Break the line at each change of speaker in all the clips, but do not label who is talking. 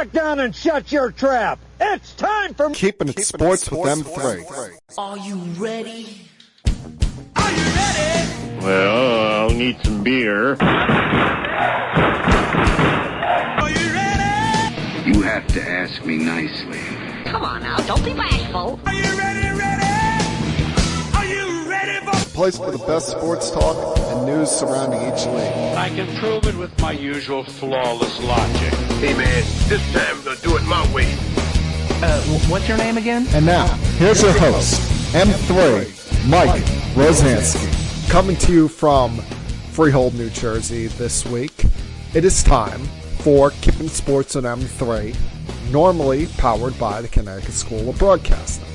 back down and shut your trap. It's time for
Keeping It Sports with M3.
Are you ready?
Are you ready?
Well, I'll need some beer.
Are you ready?
You have to ask me nicely.
Come on now, don't be bashful.
Are you ready? Are you ready for
Place for the best sports talk and news surrounding each league.
I can prove it with my usual flawless logic.
Hey, man, this time I'm going to do it my way.
What's your name again?
And now, here's your host, M3, Mike Rosansky, coming to you from Freehold, New Jersey this week. It is time for Keeping It Sports on M3, normally powered by the Connecticut School of Broadcasting.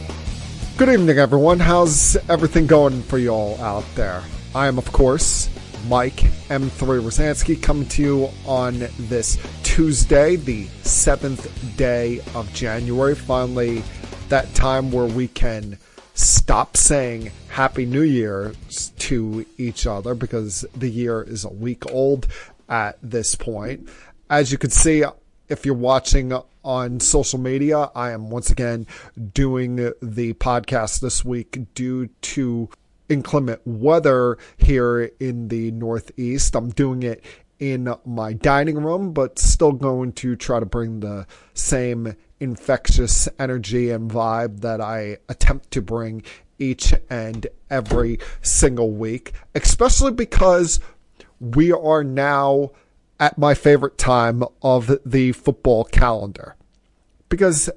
Good evening, everyone. How's everything going for you all out there? I am, of course, Mike M3 Rosansky, coming to you on this Tuesday, the 7th day of January. Finally, that time where we can stop saying Happy New Year to each other because the year is a week old at this point. As you can see, if you're watching on social media, I am once again doing the podcast this week due to inclement weather here in the Northeast. I'm doing it in my dining room, but still going to try to bring the same infectious energy and vibe that I attempt to bring each and every single week, especially because we are now at my favorite time of the football calendar. Because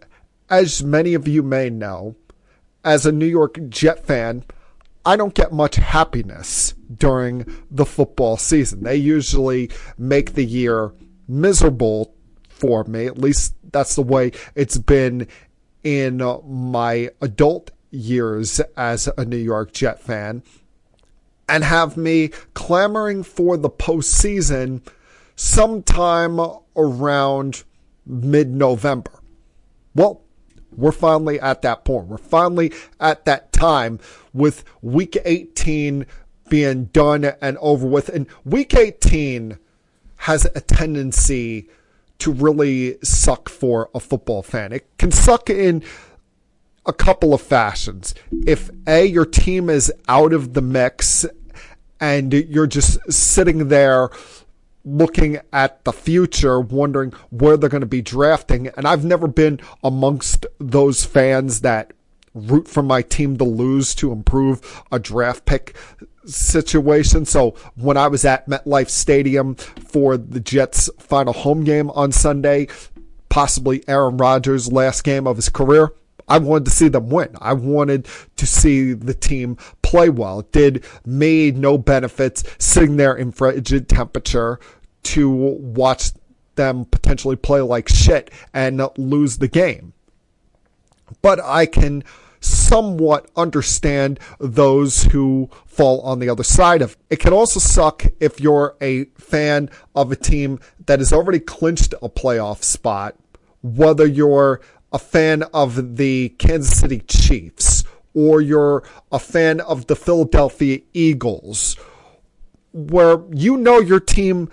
as many of you may know, as a New York Jet fan, I don't get much happiness during the football season. They usually make the year miserable for me. At least that's the way it's been in my adult years as a New York Jet fan, and have me clamoring for the postseason sometime around mid-November. Well, we're finally at that point. We're finally at that time with Week 18 being done and over with. And Week 18 has a tendency to really suck for a football fan. It can suck in a couple of fashions. If A, your team is out of the mix and you're just sitting there looking at the future, wondering where they're going to be drafting. And I've never been amongst those fans that root for my team to lose to improve a draft pick situation. So when I was at MetLife Stadium for the Jets' final home game on Sunday, possibly Aaron Rodgers' last game of his career, I wanted to see them win. I wanted to see the team play well. It did me no benefits sitting there in frigid temperature to watch them potentially play like shit and lose the game. But I can somewhat understand those who fall on the other side of it. It can also suck if you're a fan of a team that has already clinched a playoff spot, whether you're a fan of the Kansas City Chiefs or you're a fan of the Philadelphia Eagles, where you know your team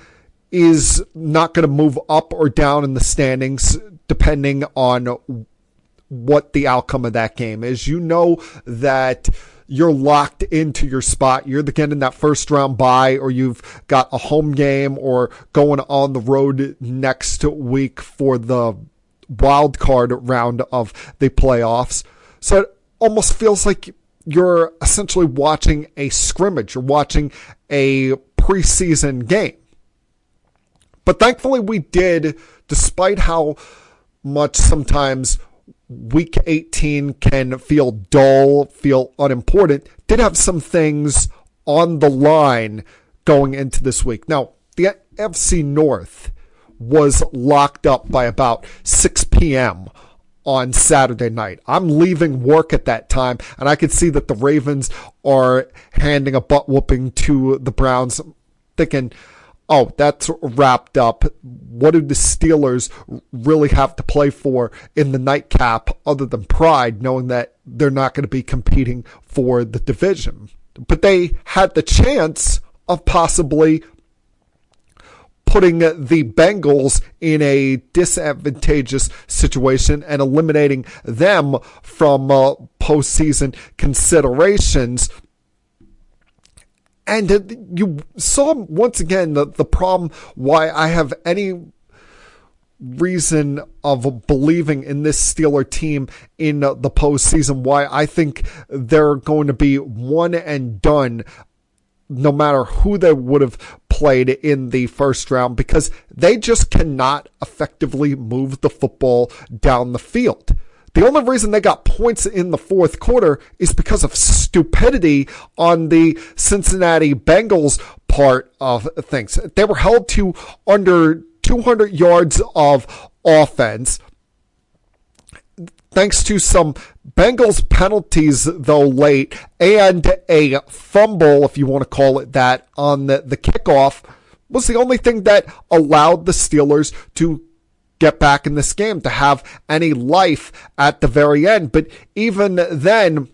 is not going to move up or down in the standings depending on what the outcome of that game is. You know that you're locked into your spot. You're getting that first round bye, or you've got a home game or going on the road next week for the wildcard round of the playoffs. So it almost feels like you're essentially watching a scrimmage. You're watching a preseason game. But thankfully we did, despite how much sometimes Week 18 can feel dull, feel unimportant, did have some things on the line going into this week. Now, the NFC North was locked up by about 6 p.m. on Saturday night. I'm leaving work at that time, and I could see that the Ravens are handing a butt whooping to the Browns, thinking, oh, that's wrapped up. What do the Steelers really have to play for in the nightcap other than pride, knowing that they're not going to be competing for the division? But they had the chance of possibly putting the Bengals in a disadvantageous situation and eliminating them from postseason considerations. And you saw once again the problem why I have any reason of believing in this Steeler team in the postseason, why I think they're going to be one and done no matter who they would have played in the first round, because they just cannot effectively move the football down the field. The only reason they got points in the fourth quarter is because of stupidity on the Cincinnati Bengals part of things. They were held to under 200 yards of offense, thanks to some Bengals penalties, though, late, and a fumble, if you want to call it that, on the kickoff, was the only thing that allowed the Steelers to get back in this game, to have any life at the very end. But even then,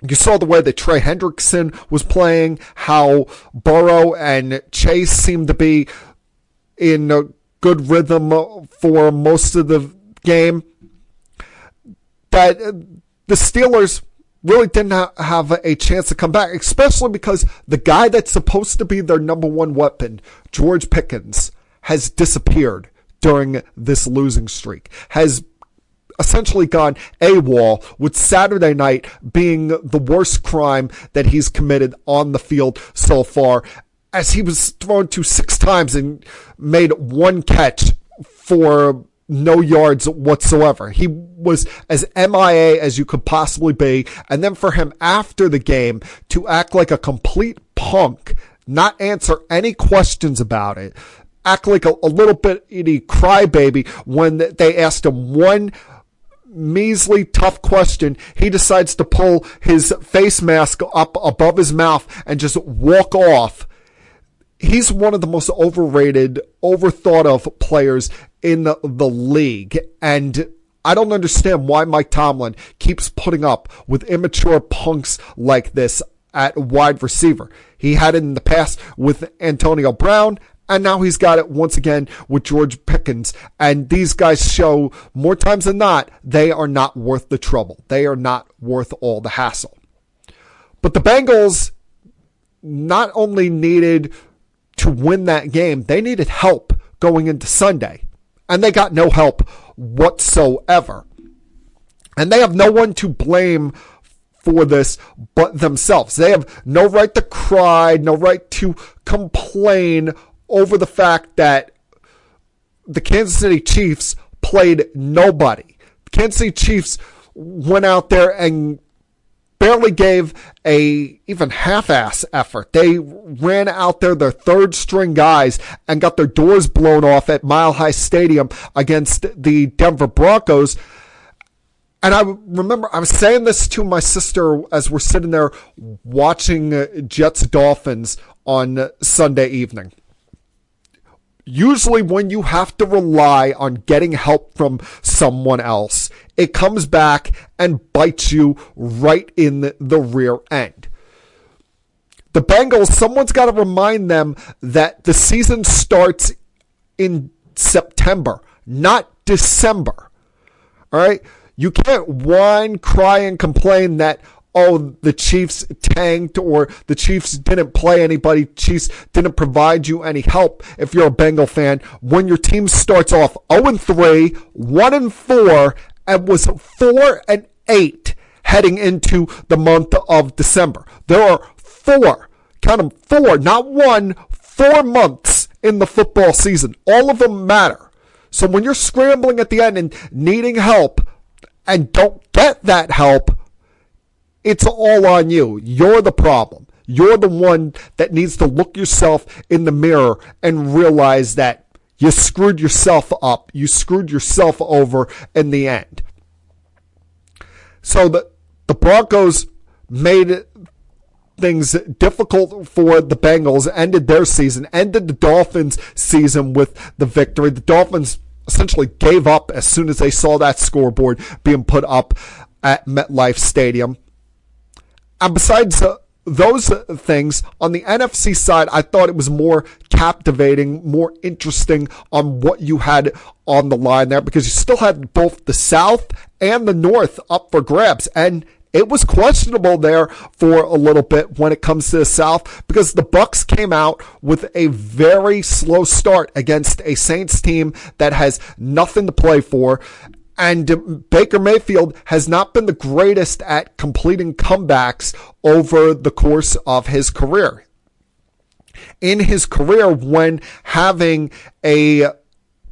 you saw the way that Trey Hendrickson was playing, how Burrow and Chase seemed to be in a good rhythm for most of the game, that the Steelers really didn't have a chance to come back, especially because the guy that's supposed to be their number one weapon, George Pickens, has disappeared during this losing streak, has essentially gone AWOL, with Saturday night being the worst crime that he's committed on the field so far, as he was thrown to 6 times and made 1 catch for no yards whatsoever. He was as MIA as you could possibly be. And then for him after the game to act like a complete punk, not answer any questions about it, act like a little bit of a crybaby when they asked him one measly tough question, he decides to pull his face mask up above his mouth and just walk off. He's one of the most overrated, overthought of players in the league. And I don't understand why Mike Tomlin keeps putting up with immature punks like this at wide receiver. He had it in the past with Antonio Brown, and now he's got it once again with George Pickens. And these guys show more times than not, they are not worth the trouble. They are not worth all the hassle. But the Bengals not only needed to win that game, they needed help going into Sunday. And they got no help whatsoever. And they have no one to blame for this but themselves. They have no right to cry, no right to complain over the fact that the Kansas City Chiefs played nobody. The Kansas City Chiefs went out there and barely gave a even half-ass effort. They ran out there, their third-string guys, and got their doors blown off at Mile High Stadium against the Denver Broncos. And I remember I was saying this to my sister as we're sitting there watching Jets-Dolphins on Sunday evening. Usually when you have to rely on getting help from someone else, it comes back and bites you right in the rear end. The Bengals, someone's got to remind them that the season starts in September, not December. All right? You can't whine, cry, and complain that, oh, the Chiefs tanked or the Chiefs didn't play anybody, Chiefs didn't provide you any help if you're a Bengal fan, when your team starts off 0-3, 1-4, and was 4-8 heading into the month of December. There are 4, count them 4, not 1, 4 months in the football season. All of them matter. So when you're scrambling at the end and needing help and don't get that help, it's all on you. You're the problem. You're the one that needs to look yourself in the mirror and realize that you screwed yourself up. You screwed yourself over in the end. So the Broncos made things difficult for the Bengals, ended their season, ended the Dolphins' season with the victory. The Dolphins essentially gave up as soon as they saw that scoreboard being put up at MetLife Stadium. And besides those things. On the NFC side, I thought it was more captivating, more interesting on what you had on the line there, because you still had both the South and the North up for grabs. And it was questionable there for a little bit when it comes to the South, because the Bucs came out with a very slow start against a Saints team that has nothing to play for. And Baker Mayfield has not been the greatest at completing comebacks over the course of his career. In his career, when having a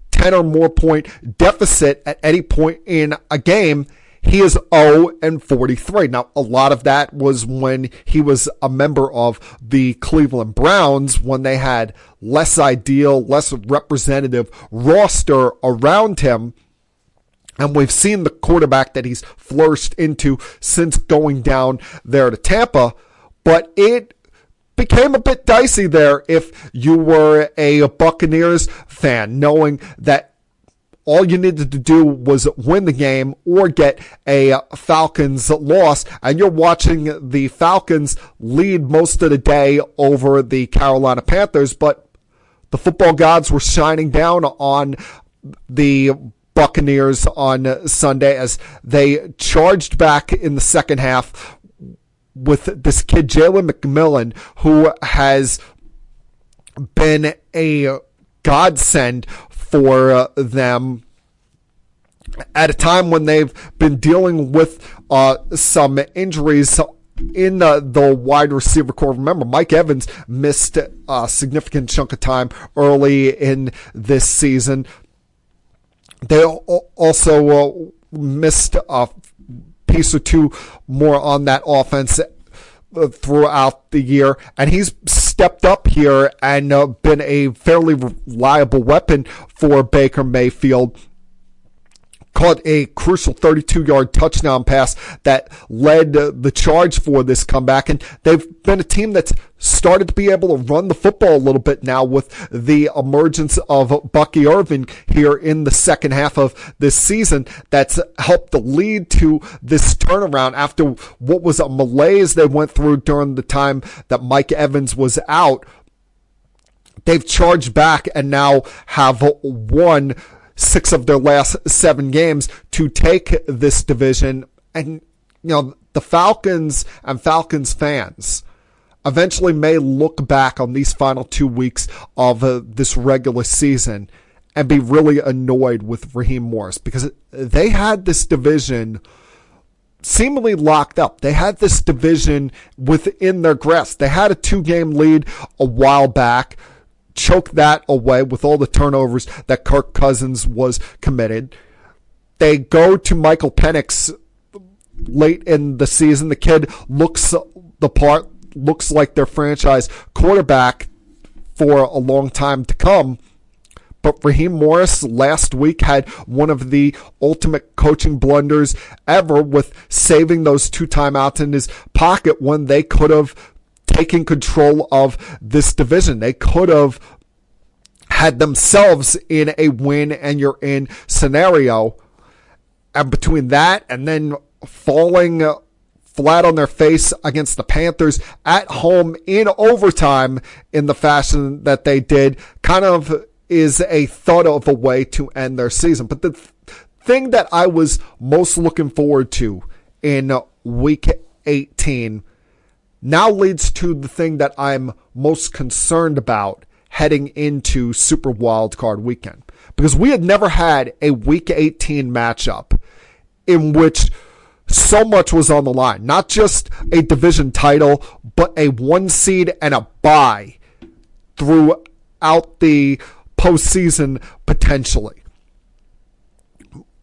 10 or more point deficit at any point in a game, he is 0-43. Now, a lot of that was when he was a member of the Cleveland Browns, when they had less ideal, less representative roster around him. And we've seen the quarterback that he's flourished into since going down there to Tampa. But it became a bit dicey there if you were a Buccaneers fan, knowing that all you needed to do was win the game or get a Falcons loss. And you're watching the Falcons lead most of the day over the Carolina Panthers. But the football gods were shining down on the Buccaneers on Sunday as they charged back in the second half with this kid, Jalen McMillan, who has been a godsend for them at a time when they've been dealing with some injuries in the wide receiver core. Remember, Mike Evans missed a significant chunk of time early in this season. They also missed a piece or two more on that offense throughout the year, and he's stepped up here and been a fairly reliable weapon for Baker Mayfield. Caught a crucial 32-yard touchdown pass that led the charge for this comeback. And they've been a team that's started to be able to run the football a little bit now with the emergence of Bucky Irving here in the second half of this season. That's helped to lead to this turnaround after what was a malaise they went through during the time that Mike Evans was out. They've charged back and now have won 6 of their last 7 games to take this division. And, the Falcons and Falcons fans eventually may look back on these final 2 weeks of this regular season and be really annoyed with Raheem Morris, because they had this division seemingly locked up. They had this division within their grasp. They had a 2-game lead a while back, choked that away with all the turnovers that Kirk Cousins was committed. They go to Michael Penix late in the season. The kid looks the part, looks like their franchise quarterback for a long time to come. But Raheem Morris last week had one of the ultimate coaching blunders ever with saving those 2 timeouts in his pocket when they could have taking control of this division. They could have had themselves in a win and you're in scenario. And between that and then falling flat on their face against the Panthers at home in overtime in the fashion that they did, kind of is a thought of a way to end their season. But the thing that I was most looking forward to in week 18 now leads to the thing that I'm most concerned about heading into Super Wildcard Weekend. Because we had never had a Week 18 matchup in which so much was on the line. Not just a division title, but a 1 seed and a bye throughout the postseason potentially.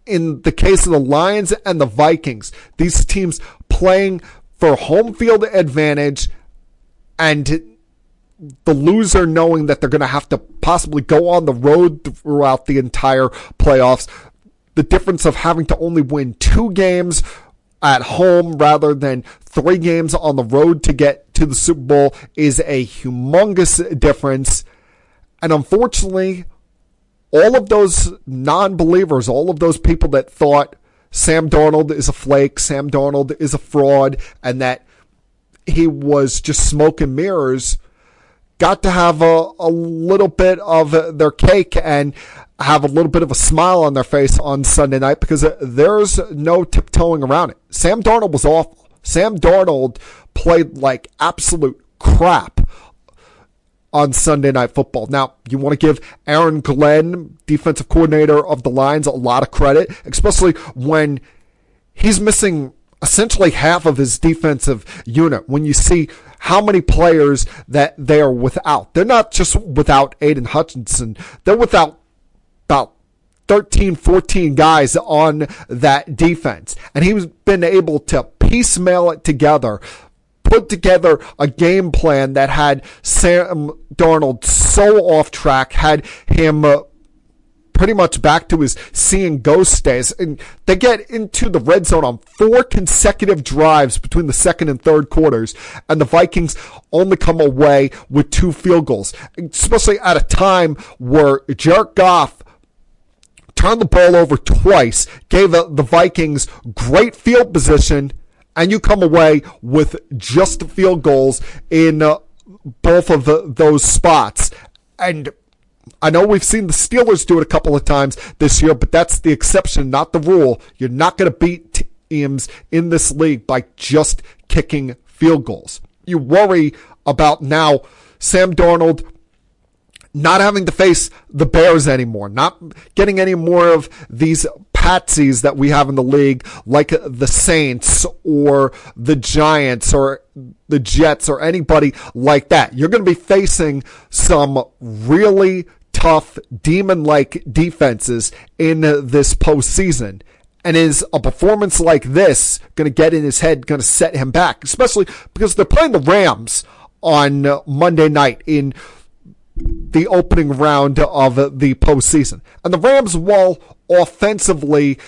In the case of the Lions and the Vikings, these teams playing for home field advantage, and the loser knowing that they're going to have to possibly go on the road throughout the entire playoffs. The difference of having to only win 2 games at home rather than 3 games on the road to get to the Super Bowl is a humongous difference. And unfortunately, all of those non-believers, all of those people that thought Sam Darnold is a flake, Sam Darnold is a fraud, and that he was just smoke and mirrors, got to have a little bit of their cake and have a little bit of a smile on their face on Sunday night, because there's no tiptoeing around it. Sam Darnold was awful. Sam Darnold played like absolute crap on Sunday Night Football. Now, you want to give Aaron Glenn, defensive coordinator of the Lions, a lot of credit, especially when he's missing essentially half of his defensive unit. When you see how many players that they are without. They're not just without Aiden Hutchinson. They're without about 13, 14 guys on that defense. And he's been able to piecemeal it together, put together a game plan that had Sam Darnold so off track, had him pretty much back to his seeing ghost days. And they get into the red zone on 4 consecutive drives between the second and third quarters, and the Vikings only come away with 2 field goals, especially at a time where Jared Goff turned the ball over twice, gave the Vikings great field position, and you come away with just field goals in both of those spots. And I know we've seen the Steelers do it a couple of times this year, but that's the exception, not the rule. You're not going to beat teams in this league by just kicking field goals. You worry about now Sam Darnold not having to face the Bears anymore, not getting any more of these patsies that we have in the league, like the Saints or the Giants or the Jets or anybody like that. You're going to be facing some really tough, demon-like defenses in this postseason. And is a performance like this going to get in his head, going to set him back, especially because they're playing the Rams on Monday night in the opening round of the postseason. And the Rams, while offensively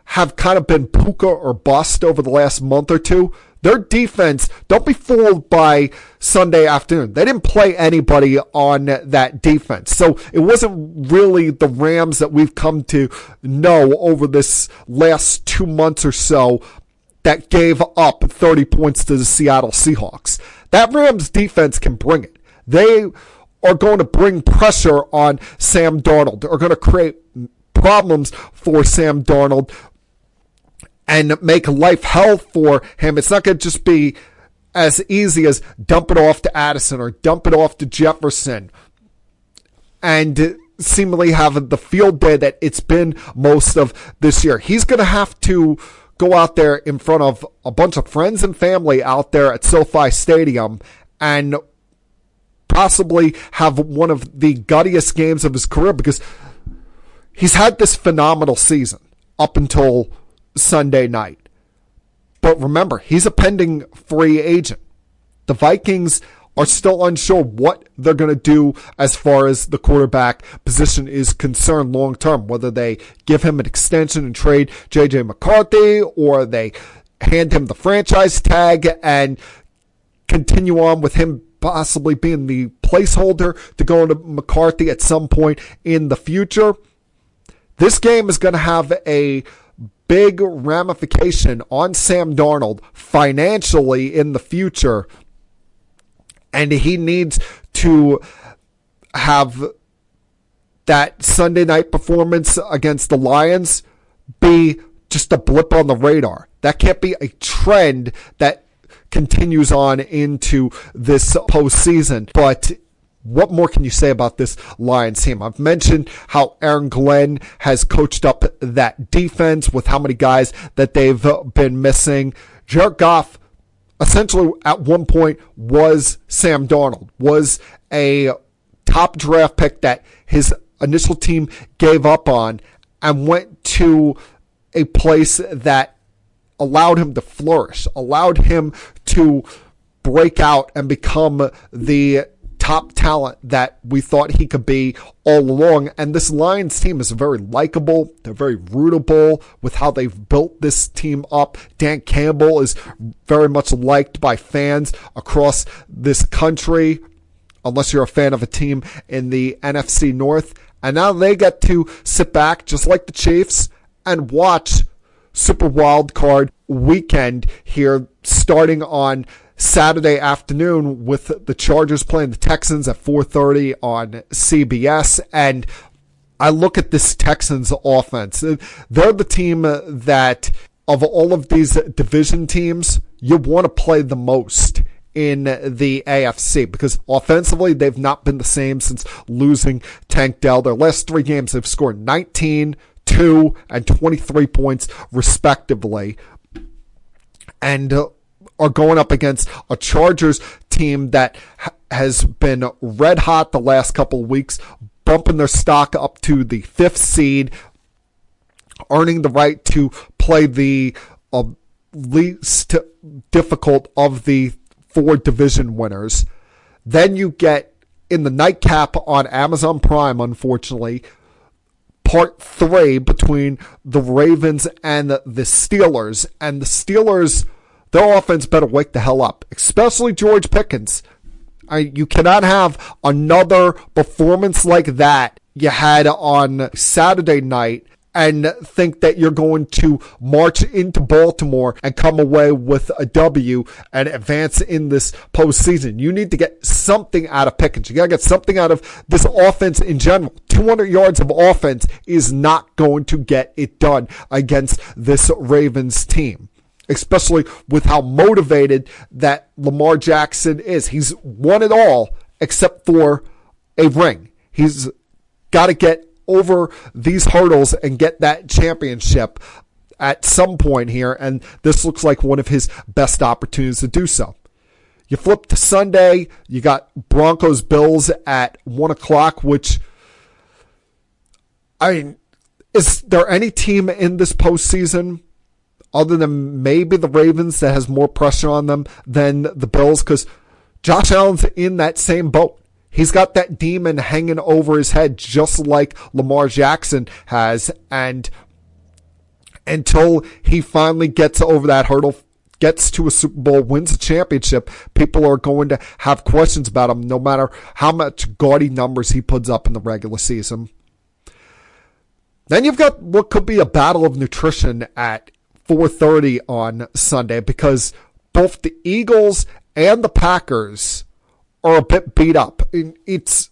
have kind of been puka or bust over the last month or two, their defense, don't be fooled by Sunday afternoon. They didn't play anybody on that defense. So it wasn't really the Rams that we've come to know over this last 2 months or so that gave up 30 points to the Seattle Seahawks. That Rams defense can bring it. They are going to bring pressure on Sam Darnold. They're going to create problems for Sam Darnold and make life hell for him. It's not going to just be as easy as dump it off to Addison or dump it off to Jefferson and seemingly have the field day that it's been most of this year. He's going to have to go out there in front of a bunch of friends and family out there at SoFi Stadium and possibly have one of the guttiest games of his career, because he's had this phenomenal season up until Sunday night. But remember, he's a pending free agent. The Vikings are still unsure what they're going to do as far as the quarterback position is concerned long term, whether they give him an extension and trade J.J. McCarthy, or they hand him the franchise tag and continue on with him possibly being the placeholder to go into McCarthy at some point in the future. This game is going to have a big ramification on Sam Darnold financially in the future, and he needs to have that Sunday night performance against the Lions be just a blip on the radar. That can't be a trend that continues on into this postseason. But what more can you say about this Lions team? I've mentioned how Aaron Glenn has coached up that defense with how many guys that they've been missing. Jared Goff essentially at one point was Sam Darnold, was a top draft pick that his initial team gave up on and went to a place that allowed him to flourish, allowed him to break out and become the top talent that we thought he could be all along. And this Lions team is very likable. They're very rootable with how they've built this team up. Dan Campbell is very much liked by fans across this country, unless you're a fan of a team in the NFC North. And now they get to sit back, just like the Chiefs, and watch Super Wildcard Weekend here starting on Saturday afternoon with the Chargers playing the Texans at 4:30 on CBS. And I look at this Texans offense. They're the team that, of all of these division teams, you want to play the most in the AFC, because offensively they've not been the same since losing Tank Dell. Their last 3 games they've scored 19, 2, and 23 points respectively, and are going up against a Chargers team that has been red hot the last couple of weeks, bumping their stock up to the 5th seed, earning the right to play the least difficult of the 4 division winners. Then you get, in the nightcap on Amazon Prime, unfortunately, part 3 between the Ravens and the Steelers. And the Steelers, their offense better wake the hell up, especially George Pickens. You cannot have another performance like that you had on Saturday night and think that you're going to march into Baltimore and come away with a W and advance in this postseason. You need to get something out of Pickens. You got to get something out of this offense in general. 200 yards of offense is not going to get it done against this Ravens team, especially with how motivated that Lamar Jackson is. He's won it all except for a ring. He's got to get over these hurdles and get that championship at some point here, and this looks like one of his best opportunities to do so. You flip to Sunday, you got Broncos Bills at 1 o'clock, which, is there any team in this postseason other than maybe the Ravens that has more pressure on them than the Bills? Because Josh Allen's in that same boat. He's got that demon hanging over his head just like Lamar Jackson has. And until he finally gets over that hurdle, gets to a Super Bowl, wins a championship, people are going to have questions about him no matter how much gaudy numbers he puts up in the regular season. Then you've got what could be a battle of nutrition at 4:30 on Sunday, because both the Eagles and the Packers are a bit beat up. It's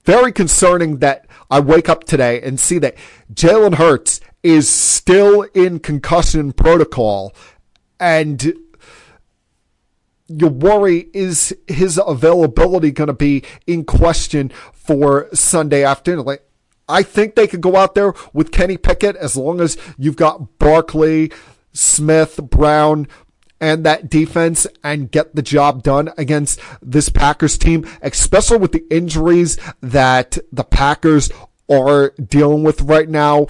very concerning that I wake up today and see that Jalen Hurts is still in concussion protocol, and you worry, is his availability going to be in question for Sunday afternoon? I think they could go out there with Kenny Pickett as long as you've got Barkley, Smith, Brown, and that defense, and get the job done against this Packers team, especially with the injuries that the Packers are dealing with right now.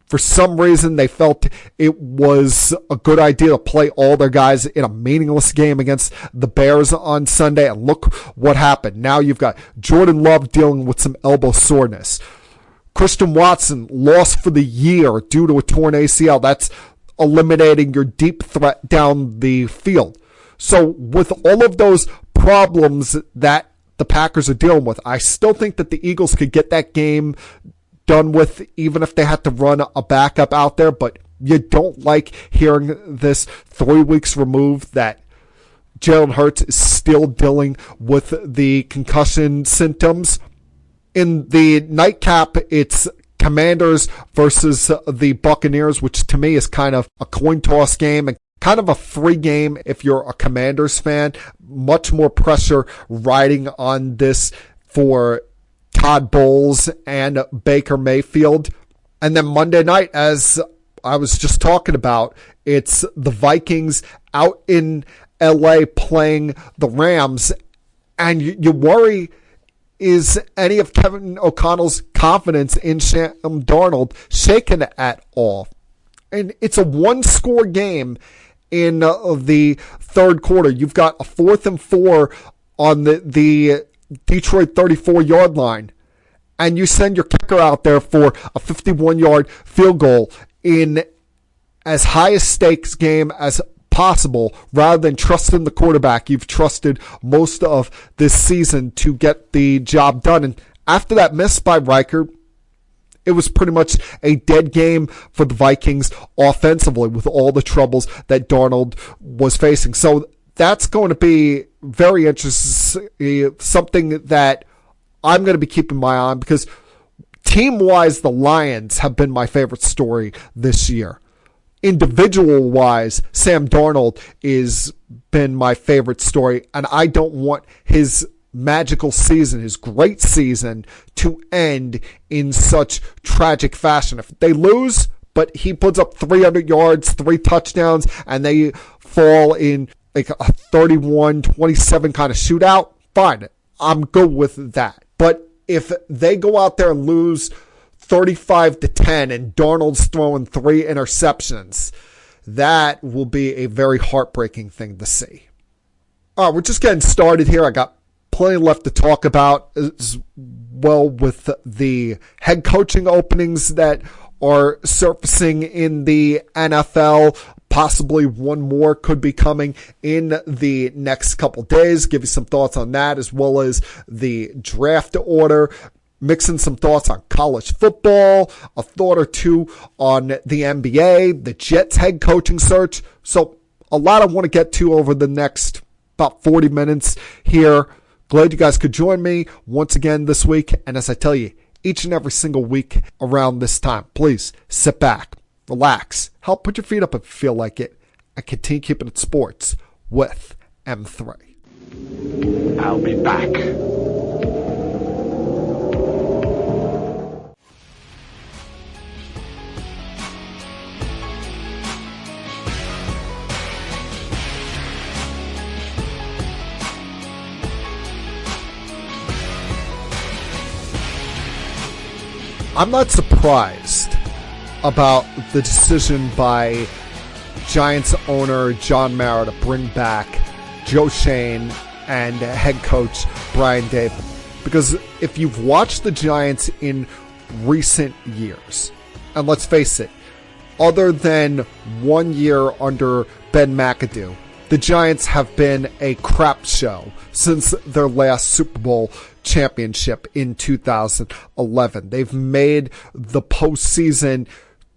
For some reason, they felt it was a good idea to play all their guys in a meaningless game against the Bears on Sunday, and look what happened. Now you've got Jordan Love dealing with some elbow soreness. Christian Watson lost for the year due to a torn ACL. That's eliminating your deep threat down the field. So with all of those problems that the Packers are dealing with, I still think that the Eagles could get that game done with, even if they had to run a backup out there. But you don't like hearing this 3 weeks removed that Jalen Hurts is still dealing with the concussion symptoms. In the nightcap, it's Commanders versus the Buccaneers, which to me is kind of a coin toss game and kind of a free game if you're a Commanders fan. Much more pressure riding on this for Todd Bowles and Baker Mayfield. And then Monday night, as I was just talking about, it's the Vikings out in LA playing the Rams. And you worry, is any of Kevin O'Connell's confidence in Sam Darnold shaken at all? And it's a one-score game in the third quarter. You've got a 4th and 4 on the Detroit 34-yard line, and you send your kicker out there for a 51-yard field goal in as high a stakes game as possible, rather than trusting the quarterback you've trusted most of this season to get the job done. And after that miss by Riker, it was pretty much a dead game for the Vikings offensively with all the troubles that Darnold was facing. So that's going to be very interesting, something that I'm going to be keeping my eye on, because team-wise, the Lions have been my favorite story this year. Individual-wise, Sam Darnold has been my favorite story, and I don't want his magical season, his great season, to end in such tragic fashion. If they lose, but he puts up 300 yards, 3 touchdowns, and they fall in like a 31-27 kind of shootout, fine. I'm good with that. But if they go out there and lose 35-10 and Darnold's throwing 3 interceptions, that will be a very heartbreaking thing to see. All right, we're just getting started here. I got plenty left to talk about as well with the head coaching openings that are surfacing in the NFL. Possibly one more could be coming in the next couple days. Give you some thoughts on that, as well as the draft order. Mixing some thoughts on college football, a thought or two on the NBA, the Jets head coaching search. So a lot I want to get to over the next about 40 minutes here. Glad you guys could join me once again this week. And as I tell you, each and every single week around this time, please sit back, relax, help put your feet up if you feel like it, and continue keeping it sports with M3.
I'll be back.
I'm not surprised about the decision by Giants owner John Mara to bring back Joe Scheon and head coach Brian Daboll. Because if you've watched the Giants in recent years, and let's face it, other than 1 year under Ben McAdoo, the Giants have been a crap show since their last Super Bowl championship in 2011. They've made the postseason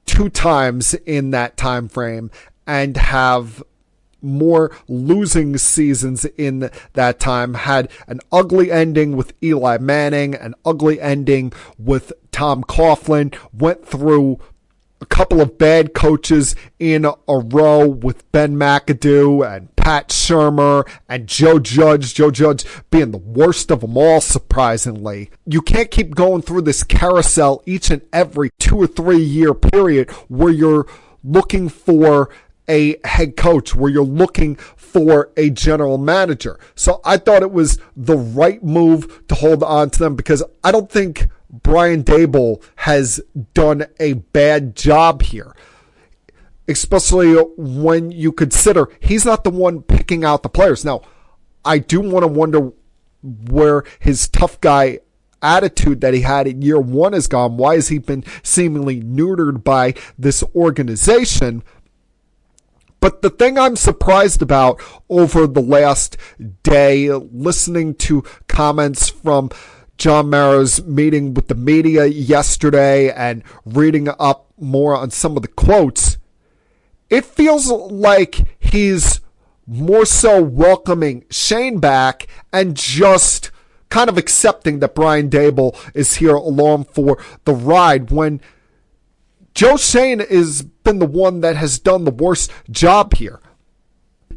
2 times in that time frame and have more losing seasons in that time. Had an ugly ending with Eli Manning, an ugly ending with Tom Coughlin, went through a couple of bad coaches in a row with Ben McAdoo and Pat Shurmur and Joe Judge. Joe Judge being the worst of them all, surprisingly. You can't keep going through this carousel each and every 2 or 3 year period where you're looking for a head coach, where you're looking for a general manager. So I thought it was the right move to hold on to them, because I don't think Brian Daboll has done a bad job here, especially when you consider he's not the one picking out the players. Now, I do want to wonder where his tough guy attitude that he had in year 1 is gone. Why has he been seemingly neutered by this organization? But the thing I'm surprised about over the last day, listening to comments from John Mara's meeting with the media yesterday and reading up more on some of the quotes, it feels like he's more so welcoming Scheon back and just kind of accepting that Brian Daboll is here along for the ride, when Joe Scheon has been the one that has done the worst job here.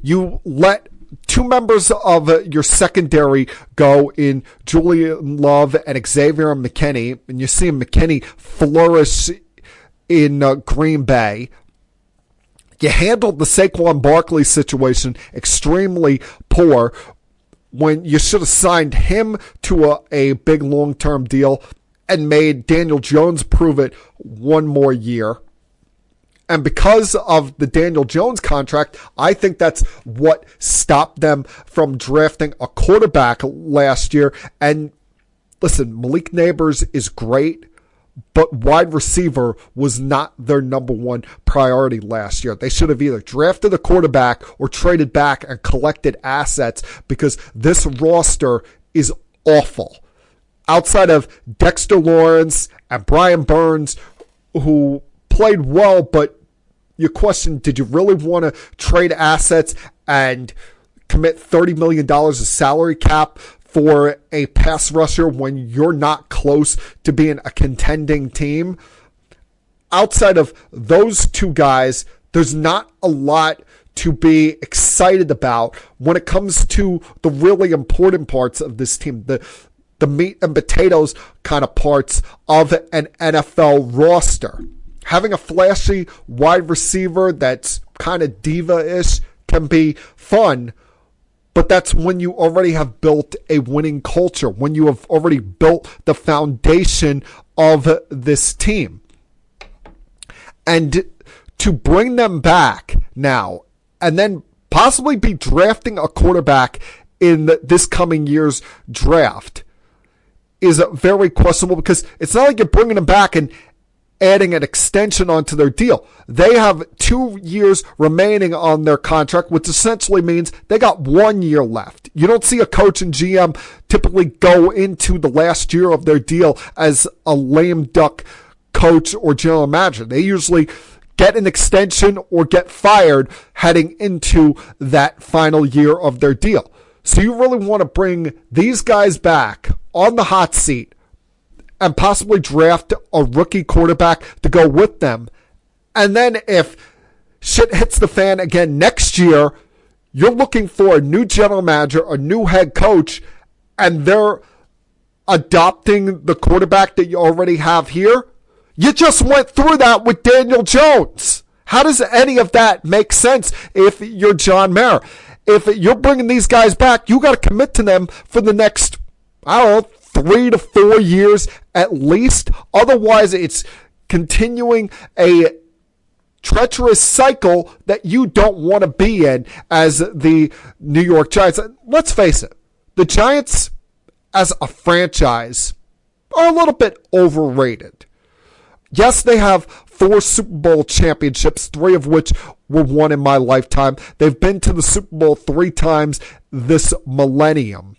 You let 2 members of your secondary go in Julian Love and Xavier McKinney, and you see McKinney flourish in Green Bay. You handled the Saquon Barkley situation extremely poor when you should have signed him to a big long-term deal and made Daniel Jones prove it 1 more year. And because of the Daniel Jones contract, I think that's what stopped them from drafting a quarterback last year. And listen, Malik Neighbors is great, but wide receiver was not their number 1 priority last year. They should have either drafted a quarterback or traded back and collected assets, because this roster is awful. Outside of Dexter Lawrence and Brian Burns, who played well, but you question, did you really want to trade assets and commit $30 million of salary cap for a pass rusher when you're not close to being a contending team. Outside of those two guys, there's not a lot to be excited about when it comes to the really important parts of this team, the meat and potatoes kind of parts of an NFL roster. Having a flashy wide receiver that's kind of diva-ish can be fun, but that's when you already have built a winning culture, when you have already built the foundation of this team. And to bring them back now and then possibly be drafting a quarterback in this coming year's draft is very questionable, because it's not like you're bringing them back and adding an extension onto their deal. They have 2 years remaining on their contract, which essentially means they got 1 year left. You don't see a coach and GM typically go into the last year of their deal as a lame duck coach or general manager. They usually get an extension or get fired heading into that final year of their deal. So you really want to bring these guys back on the hot seat and possibly draft a rookie quarterback to go with them. And then if shit hits the fan again next year, you're looking for a new general manager, a new head coach, and they're adopting the quarterback that you already have here. You just went through that with Daniel Jones. How does any of that make sense if you're John Mara? If you're bringing these guys back, you got to commit to them for the next, 3 to 4 years at least. Otherwise, it's continuing a treacherous cycle that you don't want to be in as the New York Giants. Let's face it, the Giants as a franchise are a little bit overrated. Yes, they have 4 Super Bowl championships, 3 of which were won in my lifetime. They've been to the Super Bowl 3 times this millennium.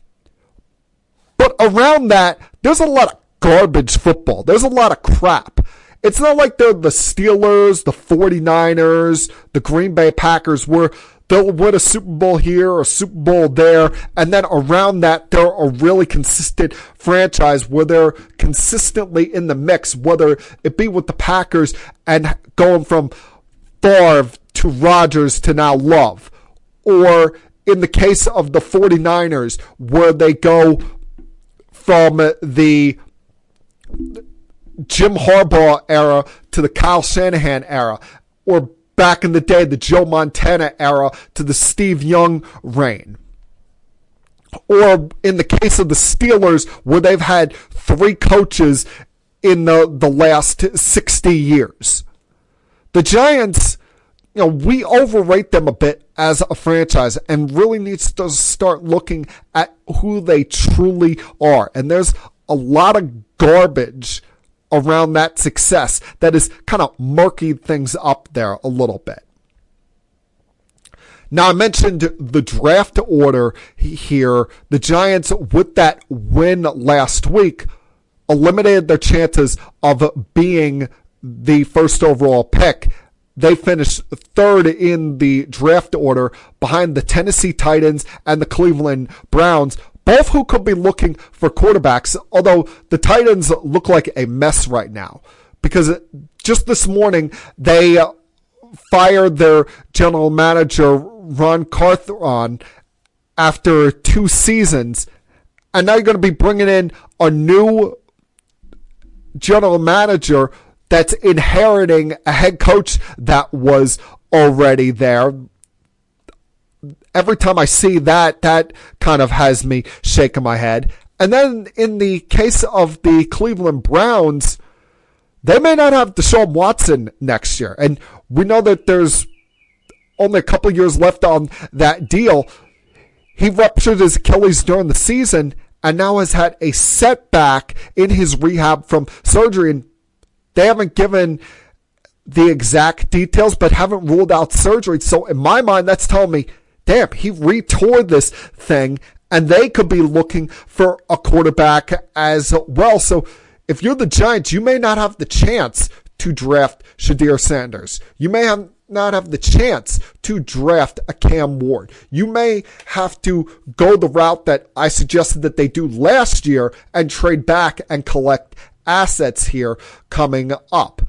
But around that, there's a lot of garbage football. There's a lot of crap. It's not like they're the Steelers, the 49ers, the Green Bay Packers, where they'll win a Super Bowl here, a Super Bowl there, and then around that, they're a really consistent franchise where they're consistently in the mix, whether it be with the Packers and going from Favre to Rodgers to now Love, or in the case of the 49ers, where they go from the Jim Harbaugh era to the Kyle Shanahan era, or back in the day, the Joe Montana era to the Steve Young reign. Or in the case of the Steelers, where they've had 3 coaches in the last 60 years. The Giants, we overrate them a bit as a franchise and really needs to start looking at who they truly are. And there's a lot of garbage around that success that is kind of murky things up there a little bit. Now, I mentioned the draft order here. The Giants, with that win last week, eliminated their chances of being the first overall pick. They finished 3rd in the draft order behind the Tennessee Titans and the Cleveland Browns, both who could be looking for quarterbacks, although the Titans look like a mess right now because just this morning they fired their general manager, Ron Carthon, after 2 seasons, and now you're going to be bringing in a new general manager that's inheriting a head coach that was already there. Every time I see that, that kind of has me shaking my head. And then in the case of the Cleveland Browns, they may not have Deshaun Watson next year. And we know that there's only a couple of years left on that deal. He ruptured his Achilles during the season and now has had a setback in his rehab from surgery. And they haven't given the exact details, but haven't ruled out surgery. So in my mind, that's telling me, damn, he retore this thing, and they could be looking for a quarterback as well. So if you're the Giants, you may not have the chance to draft Shedeur Sanders. You may not have the chance to draft a Cam Ward. You may have to go the route that I suggested that they do last year and trade back and collect assets here coming up.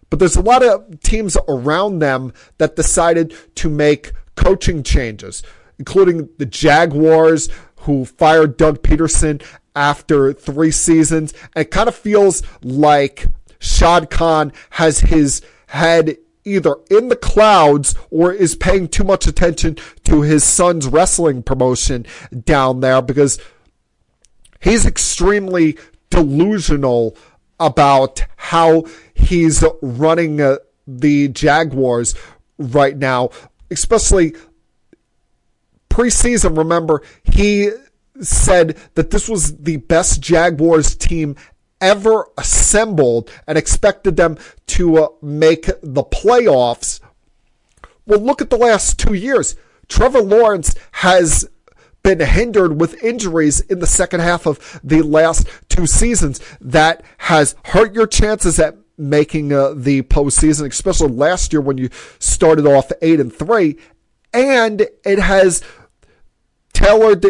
But there's a lot of teams around them that decided to make coaching changes, including the Jaguars, who fired Doug Peterson after 3 seasons. And it kind of feels like Shad Khan has his head either in the clouds or is paying too much attention to his son's wrestling promotion down there, because he's extremely delusional about how he's running the Jaguars right now, especially preseason. Remember, he said that this was the best Jaguars team ever assembled and expected them to make the playoffs. Well, look at the last 2 years. Trevor Lawrence has been hindered with injuries in the second half of the last 2 seasons. That has hurt your chances at making the postseason, especially last year when you started off 8-3, and it has tailored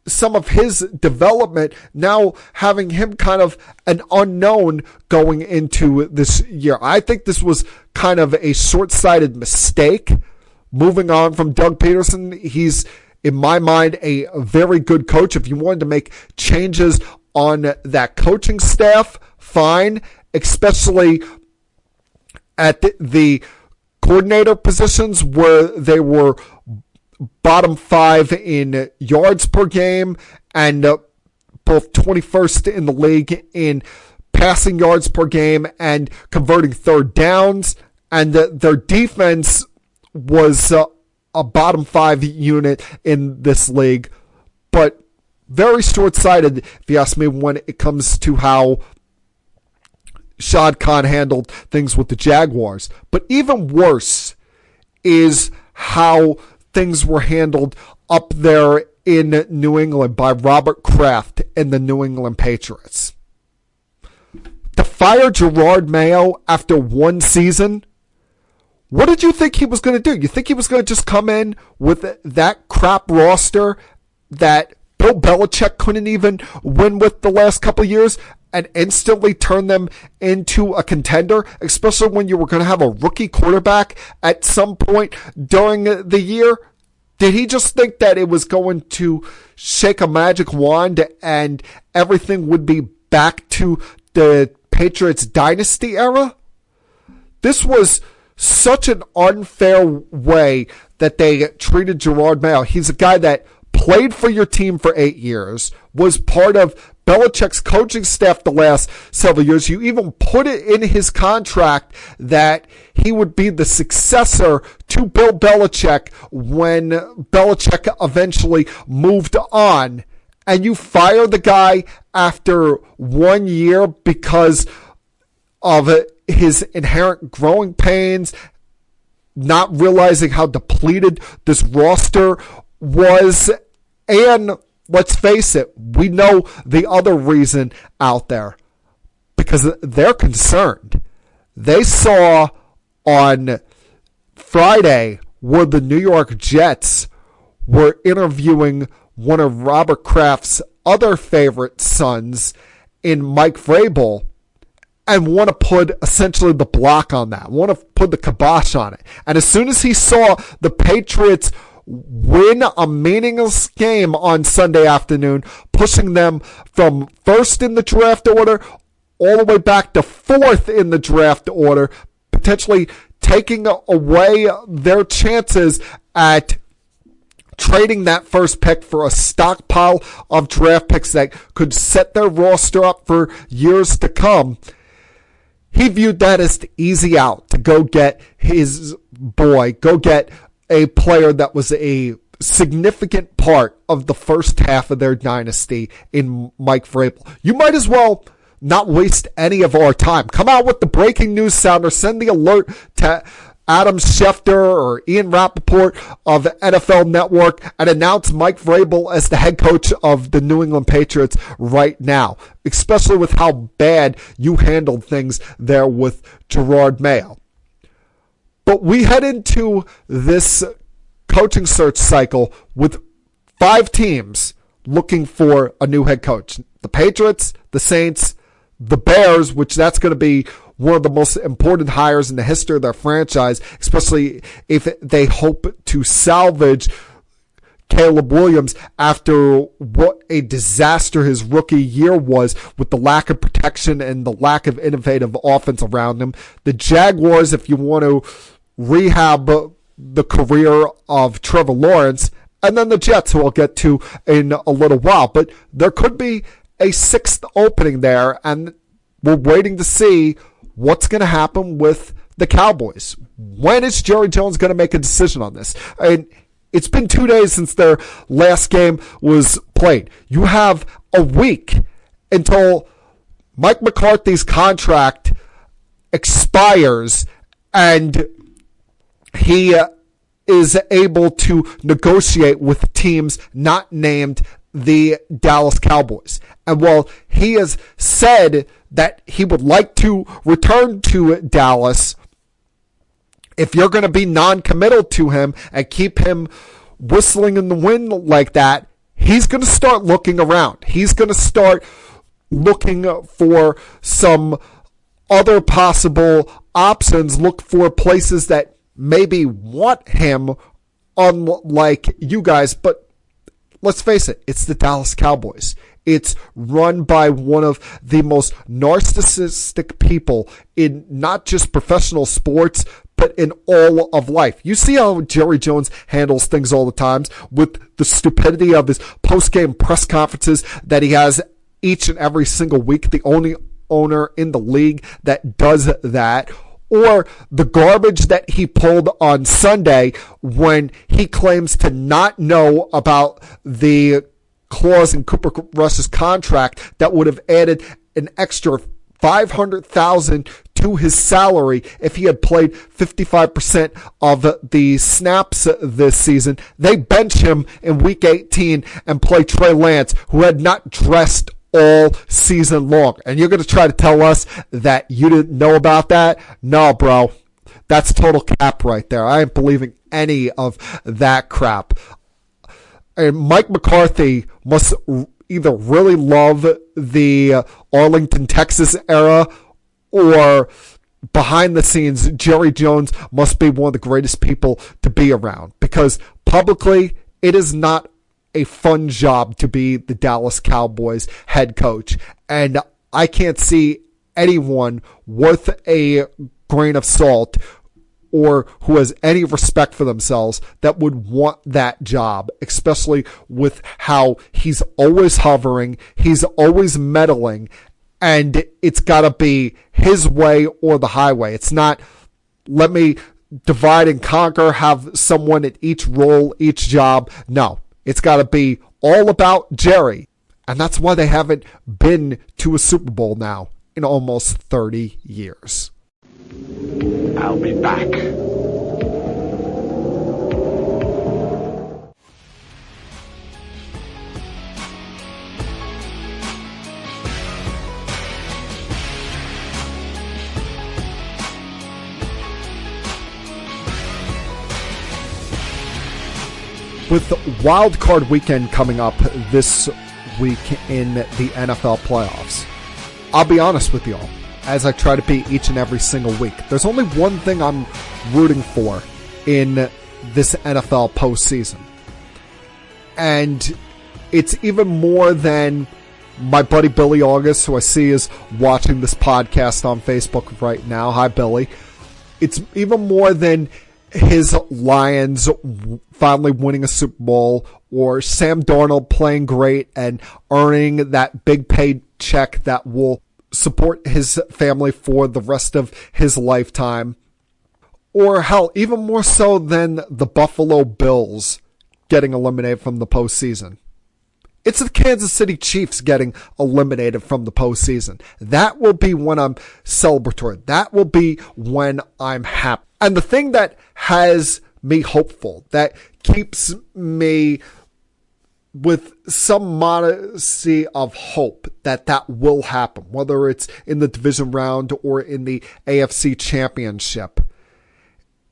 some of his development, now having him kind of an unknown going into this year. I think this was kind of a short-sighted mistake. Moving on from Doug Peterson, he's, in my mind, a very good coach. If you wanted to make changes on that coaching staff, fine, especially at the coordinator positions where they were bottom 5 in yards per game and both 21st in the league in passing yards per game and converting third downs. And their defense was a bottom 5 unit in this league. But very short-sighted, if you ask me, when it comes to how Shad Khan handled things with the Jaguars. But even worse is how things were handled up there in New England by Robert Kraft and the New England Patriots. To fire Gerard Mayo after 1 season, what did you think he was going to do? You think he was going to just come in with that crap roster that Bill Belichick couldn't even win with the last couple of years and instantly turn them into a contender, especially when you were going to have a rookie quarterback at some point during the year? Did he just think that it was going to shake a magic wand and everything would be back to the Patriots dynasty era? This was such an unfair way that they treated Gerard Mayo. He's a guy that played for your team for 8 years, was part of Belichick's coaching staff the last several years. You even put it in his contract that he would be the successor to Bill Belichick when Belichick eventually moved on. And you fire the guy after 1 year because of his inherent growing pains, not realizing how depleted this roster was. And let's face it, we know the other reason out there, because they're concerned. They saw on Friday where the New York Jets were interviewing one of Robert Kraft's other favorite sons in Mike Vrabel, and want to put essentially the block on that, want to put the kibosh on it. And as soon as he saw the Patriots win a meaningless game on Sunday afternoon, pushing them from first in the draft order all the way back to fourth in the draft order, potentially taking away their chances at trading that first pick for a stockpile of draft picks that could set their roster up for years to come. He viewed that as the easy out to go get his boy, go get a player that was a significant part of the first half of their dynasty in Mike Vrabel. You might as well not waste any of our time. Come out with the breaking news sounder, send the alert to Adam Schefter or Ian Rappaport of NFL Network and announce Mike Vrabel as the head coach of the New England Patriots right now, especially with how bad you handled things there with Gerard Mayo. But But we head into this coaching search cycle with 5 teams looking for a new head coach. The Patriots, the Saints, the Bears, which that's going to be one of the most important hires in the history of their franchise, especially if they hope to salvage Caleb Williams after what a disaster his rookie year was with the lack of protection and the lack of innovative offense around him. The Jaguars, if you want to rehab the career of Trevor Lawrence, and then the Jets, who I'll get to in a little while. But there could be a 6th opening there, and we're waiting to see what's going to happen with the Cowboys. When is Jerry Jones going to make a decision on this? And it's been 2 days since their last game was played. You have a week until Mike McCarthy's contract expires and he is able to negotiate with teams not named the Dallas Cowboys. And while he has said that he would like to return to Dallas, if you're going to be non-committal to him and keep him whistling in the wind like that, he's going to start looking around. He's going to start looking for some other possible options, look for places that maybe want him, unlike you guys. But let's face it, it's the Dallas Cowboys. It's run by one of the most narcissistic people in not just professional sports, but in all of life. You see how Jerry Jones handles things all the time with the stupidity of his post-game press conferences that he has each and every single week, the only owner in the league that does that. Or the garbage that he pulled on Sunday when he claims to not know about the clause in Cooper Rush's contract that would have added an extra $500,000 to his salary if he had played 55% of the snaps this season. They bench him in week 18 and play Trey Lance, who had not dressed all season long. And you're going to try to tell us that you didn't know about that? No, bro. That's total cap right there. I ain't believing any of that crap. And Mike McCarthy must either really love the Arlington, Texas era, or behind the scenes, Jerry Jones must be one of the greatest people to be around, because publicly it is not a fun job to be the Dallas Cowboys head coach. And I can't see anyone worth a grain of salt or who has any respect for themselves that would want that job, especially with how he's always hovering, he's always meddling, and it's got to be his way or the highway. It's not, let me divide and conquer, have someone at each role, each job. No, it's got to be all about Jerry. And that's why they haven't been to a Super Bowl now in almost 30 years.
I'll be back.
With Wildcard Weekend coming up this week in the NFL playoffs, I'll be honest with y'all, as I try to be each and every single week, there's only one thing I'm rooting for in this NFL postseason. And it's even more than my buddy Billy August, who I see is watching this podcast on Facebook right now. Hi, Billy. It's even more than his Lions finally winning a Super Bowl, or Sam Darnold playing great and earning that big paycheck that will support his family for the rest of his lifetime. Or hell, even more so than the Buffalo Bills getting eliminated from the postseason. It's the Kansas City Chiefs getting eliminated from the postseason. That will be when I'm celebratory. That will be when I'm happy. And the thing that has me hopeful, that keeps me with some modesty of hope that that will happen, whether it's in the division round or in the AFC Championship,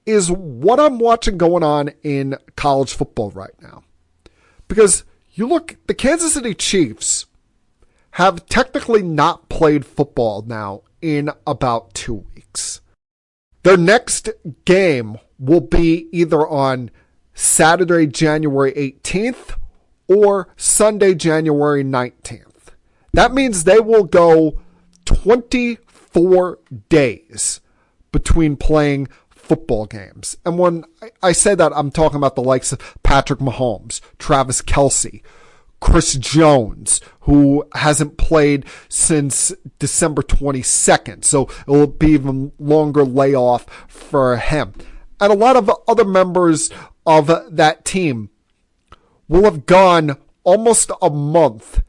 is what I'm watching going on in college football right now. Because you look, the Kansas City Chiefs have technically not played football now in about 2 weeks. Their next game will be either on Saturday, January 18th or Sunday, January 19th. That means they will go 24 days between playing football games. And when I say that, I'm talking about the likes of Patrick Mahomes, Travis Kelce, Chris Jones, who hasn't played since December 22nd. So it will be even longer layoff for him. And a lot of other members of that team will have gone almost a month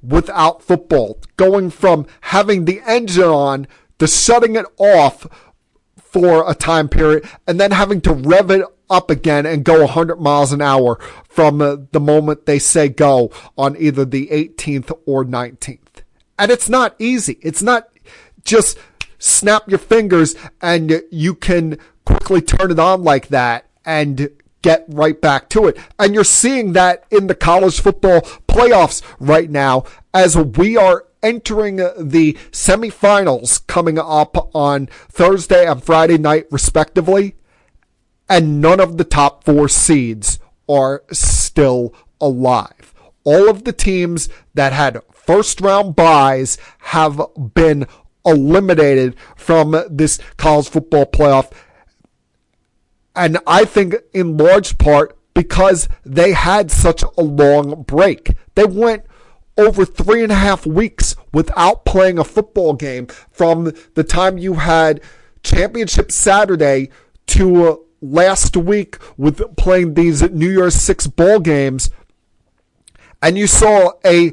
without football, going from having the engine on to shutting it off for a time period and then having to rev it up again and go 100 miles an hour from the moment they say go on either the 18th or 19th. And it's not easy. It's not just snap your fingers and you can quickly turn it on like that and get right back to it. And you're seeing that in the college football playoffs right now as we are entering the semifinals coming up on Thursday and Friday night respectively. And none of the top 4 seeds are still alive. All of the teams that had first round byes have been eliminated from this college football playoff. And I think in large part because they had such a long break. They went over 3.5 weeks without playing a football game from the time you had Championship Saturday to last week with playing these New Year's 6 bowl games. And you saw a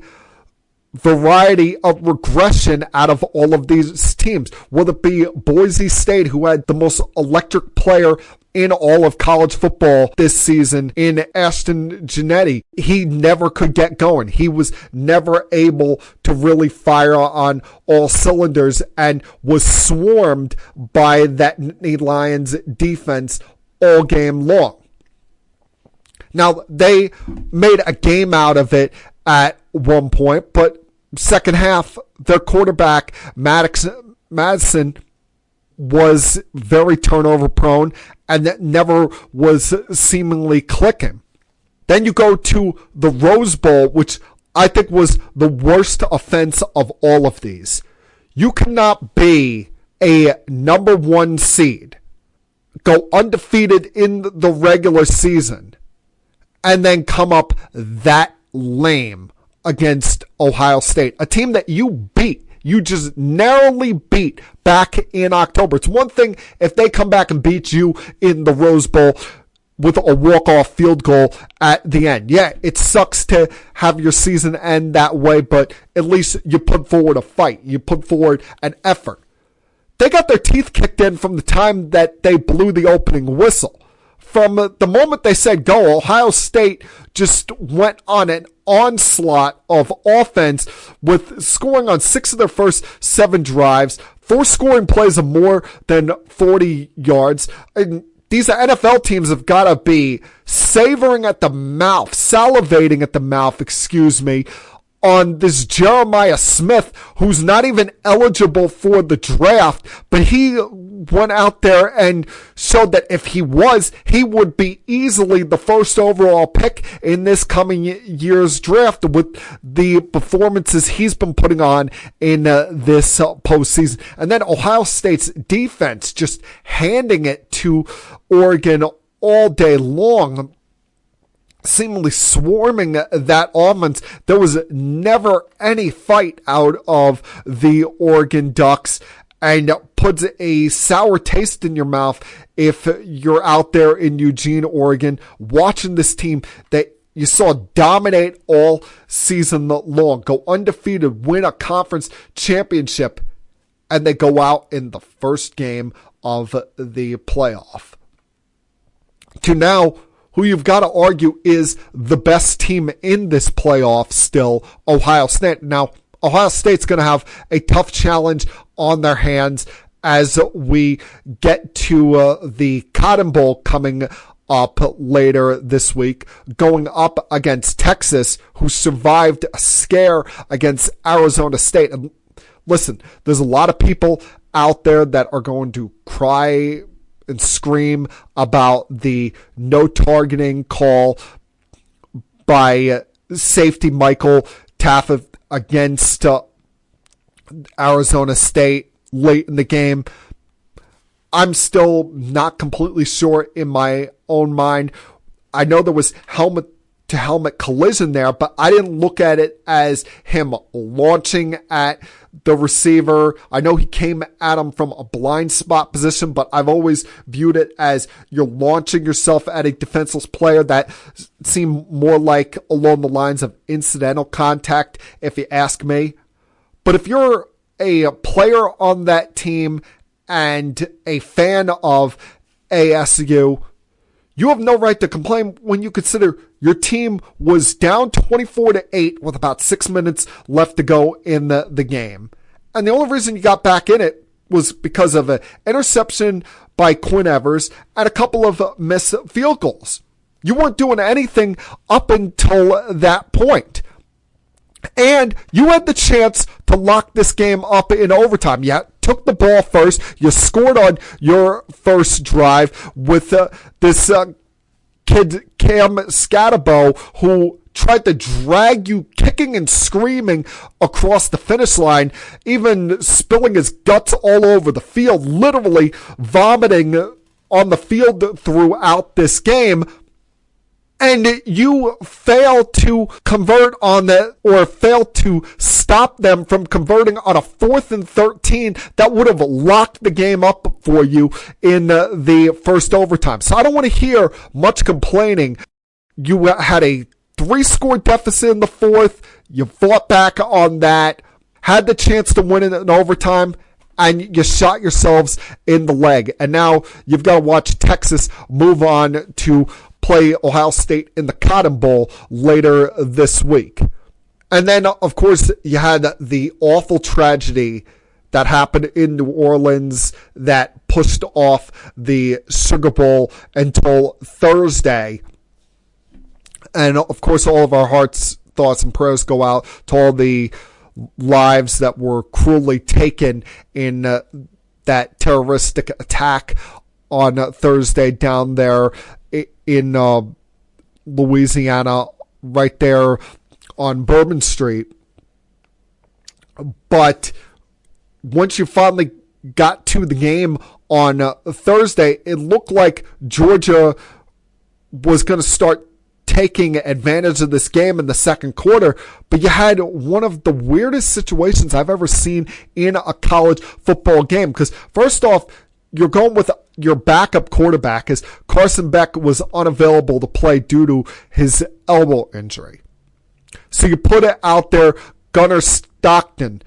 variety of regression out of all of these teams, whether it be Boise State, who had the most electric player in all of college football this season in Ashton Genetti. He never could get going. He was never able to really fire on all cylinders and was swarmed by that Nittany Lions defense all game long. Now, they made a game out of it at one point, but second half, their quarterback, Madison, was very turnover prone and that never was seemingly clicking. Then you go to the Rose Bowl, which I think was the worst offense of all of these. You cannot be a number 1 seed, go undefeated in the regular season, and then come up that lame against Ohio State, a team that you beat. You just narrowly beat back in October. It's one thing if they come back and beat you in the Rose Bowl with a walk-off field goal at the end. Yeah, it sucks to have your season end that way, but at least you put forward a fight. You put forward an effort. They got their teeth kicked in from the time that they blew the opening whistle. From the moment they said go, Ohio State just went on an onslaught of offense with scoring on 6 of their first 7 drives, 4 scoring plays of more than 40 yards. And these NFL teams have got to be salivating at the mouth, on this Jeremiah Smith, who's not even eligible for the draft, but he went out there and showed that if he was, he would be easily the first overall pick in this coming year's draft with the performances he's been putting on in this postseason. And then Ohio State's defense just handing it to Oregon all day long, seemingly swarming that offense. There was never any fight out of the Oregon Ducks, and puts a sour taste in your mouth if you're out there in Eugene, Oregon, watching this team that you saw dominate all season long, go undefeated, win a conference championship, and they go out in the first game of the playoff. To now, who you've got to argue is the best team in this playoff still, Ohio State. Now, Ohio State's going to have a tough challenge on their hands as we get to the Cotton Bowl coming up later this week, going up against Texas, who survived a scare against Arizona State. And listen, there's a lot of people out there that are going to cry and scream about the no targeting call by safety Michael Taaffe against Arizona State late in the game. I'm still not completely sure in my own mind. I know there was helmet-to-helmet collision there, but I didn't look at it as him launching at the receiver. I know he came at him from a blind spot position, but I've always viewed it as you're launching yourself at a defenseless player. That seemed more like along the lines of incidental contact, if you ask me. But if you're a player on that team and a fan of ASU, you have no right to complain when you consider your team was down 24-8 with about 6 minutes left to go in the game. And the only reason you got back in it was because of an interception by Quinn Evers and a couple of missed field goals. You weren't doing anything up until that point. And you had the chance to lock this game up in overtime. You took the ball first. You scored on your first drive with this kid, Cam Scatterbo, who tried to drag you kicking and screaming across the finish line, even spilling his guts all over the field, literally vomiting on the field throughout this game. And you fail to convert on that, or fail to stop them from converting on a 4th and 13 that would have locked the game up for you in the first overtime. So I don't want to hear much complaining. You had a 3-score deficit in the fourth. You fought back on that, had the chance to win it in overtime, and you shot yourselves in the leg. And now you've got to watch Texas move on to play Ohio State in the Cotton Bowl later this week. And then, of course, you had the awful tragedy that happened in New Orleans that pushed off the Sugar Bowl until Thursday. And, of course, all of our hearts, thoughts, and prayers go out to all the lives that were cruelly taken in that terroristic attack on Thursday down there in Louisiana, right there on Bourbon Street. But once you finally got to the game on Thursday, it looked like Georgia was going to start taking advantage of this game in the second quarter, but you had one of the weirdest situations I've ever seen in a college football game. Because first off, you're going with your backup quarterback, as Carson Beck was unavailable to play due to his elbow injury. So you put it out there, Gunnar Stockton,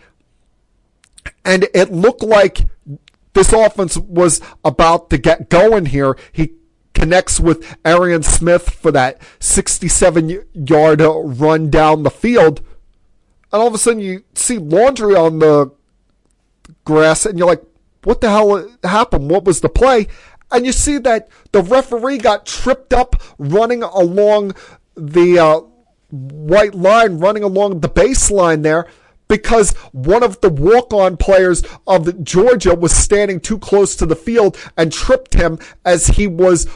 and it looked like this offense was about to get going here. He connects with Arian Smith for that 67-yard run down the field, and all of a sudden you see Laundry on the grass, and you're like, what the hell happened? What was the play? And you see that the referee got tripped up running along the white line, running along the baseline there, because one of the walk-on players of Georgia was standing too close to the field and tripped him as he was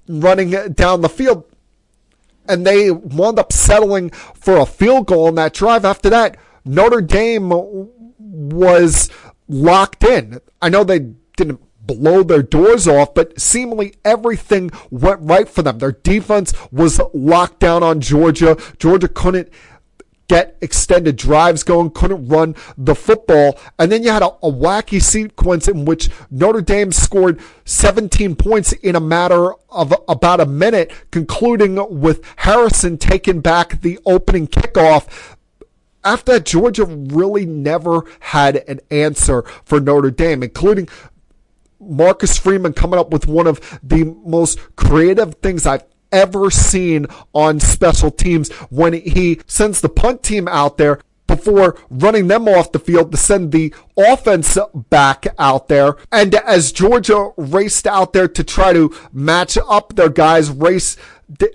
running down the field. And they wound up settling for a field goal on that drive. After that, Notre Dame was locked in. I know they didn't blow their doors off, but seemingly everything went right for them. Their defense was locked down on Georgia. Georgia couldn't get extended drives going, couldn't run the football. And then you had a wacky sequence in which Notre Dame scored 17 points in a matter of about a minute, concluding with Harrison taking back the opening kickoff. After that, Georgia really never had an answer for Notre Dame, including Marcus Freeman coming up with one of the most creative things I've ever seen on special teams when he sends the punt team out there. before running them off the field to send the offense back out there. And as Georgia raced out there to try to match up their guys, race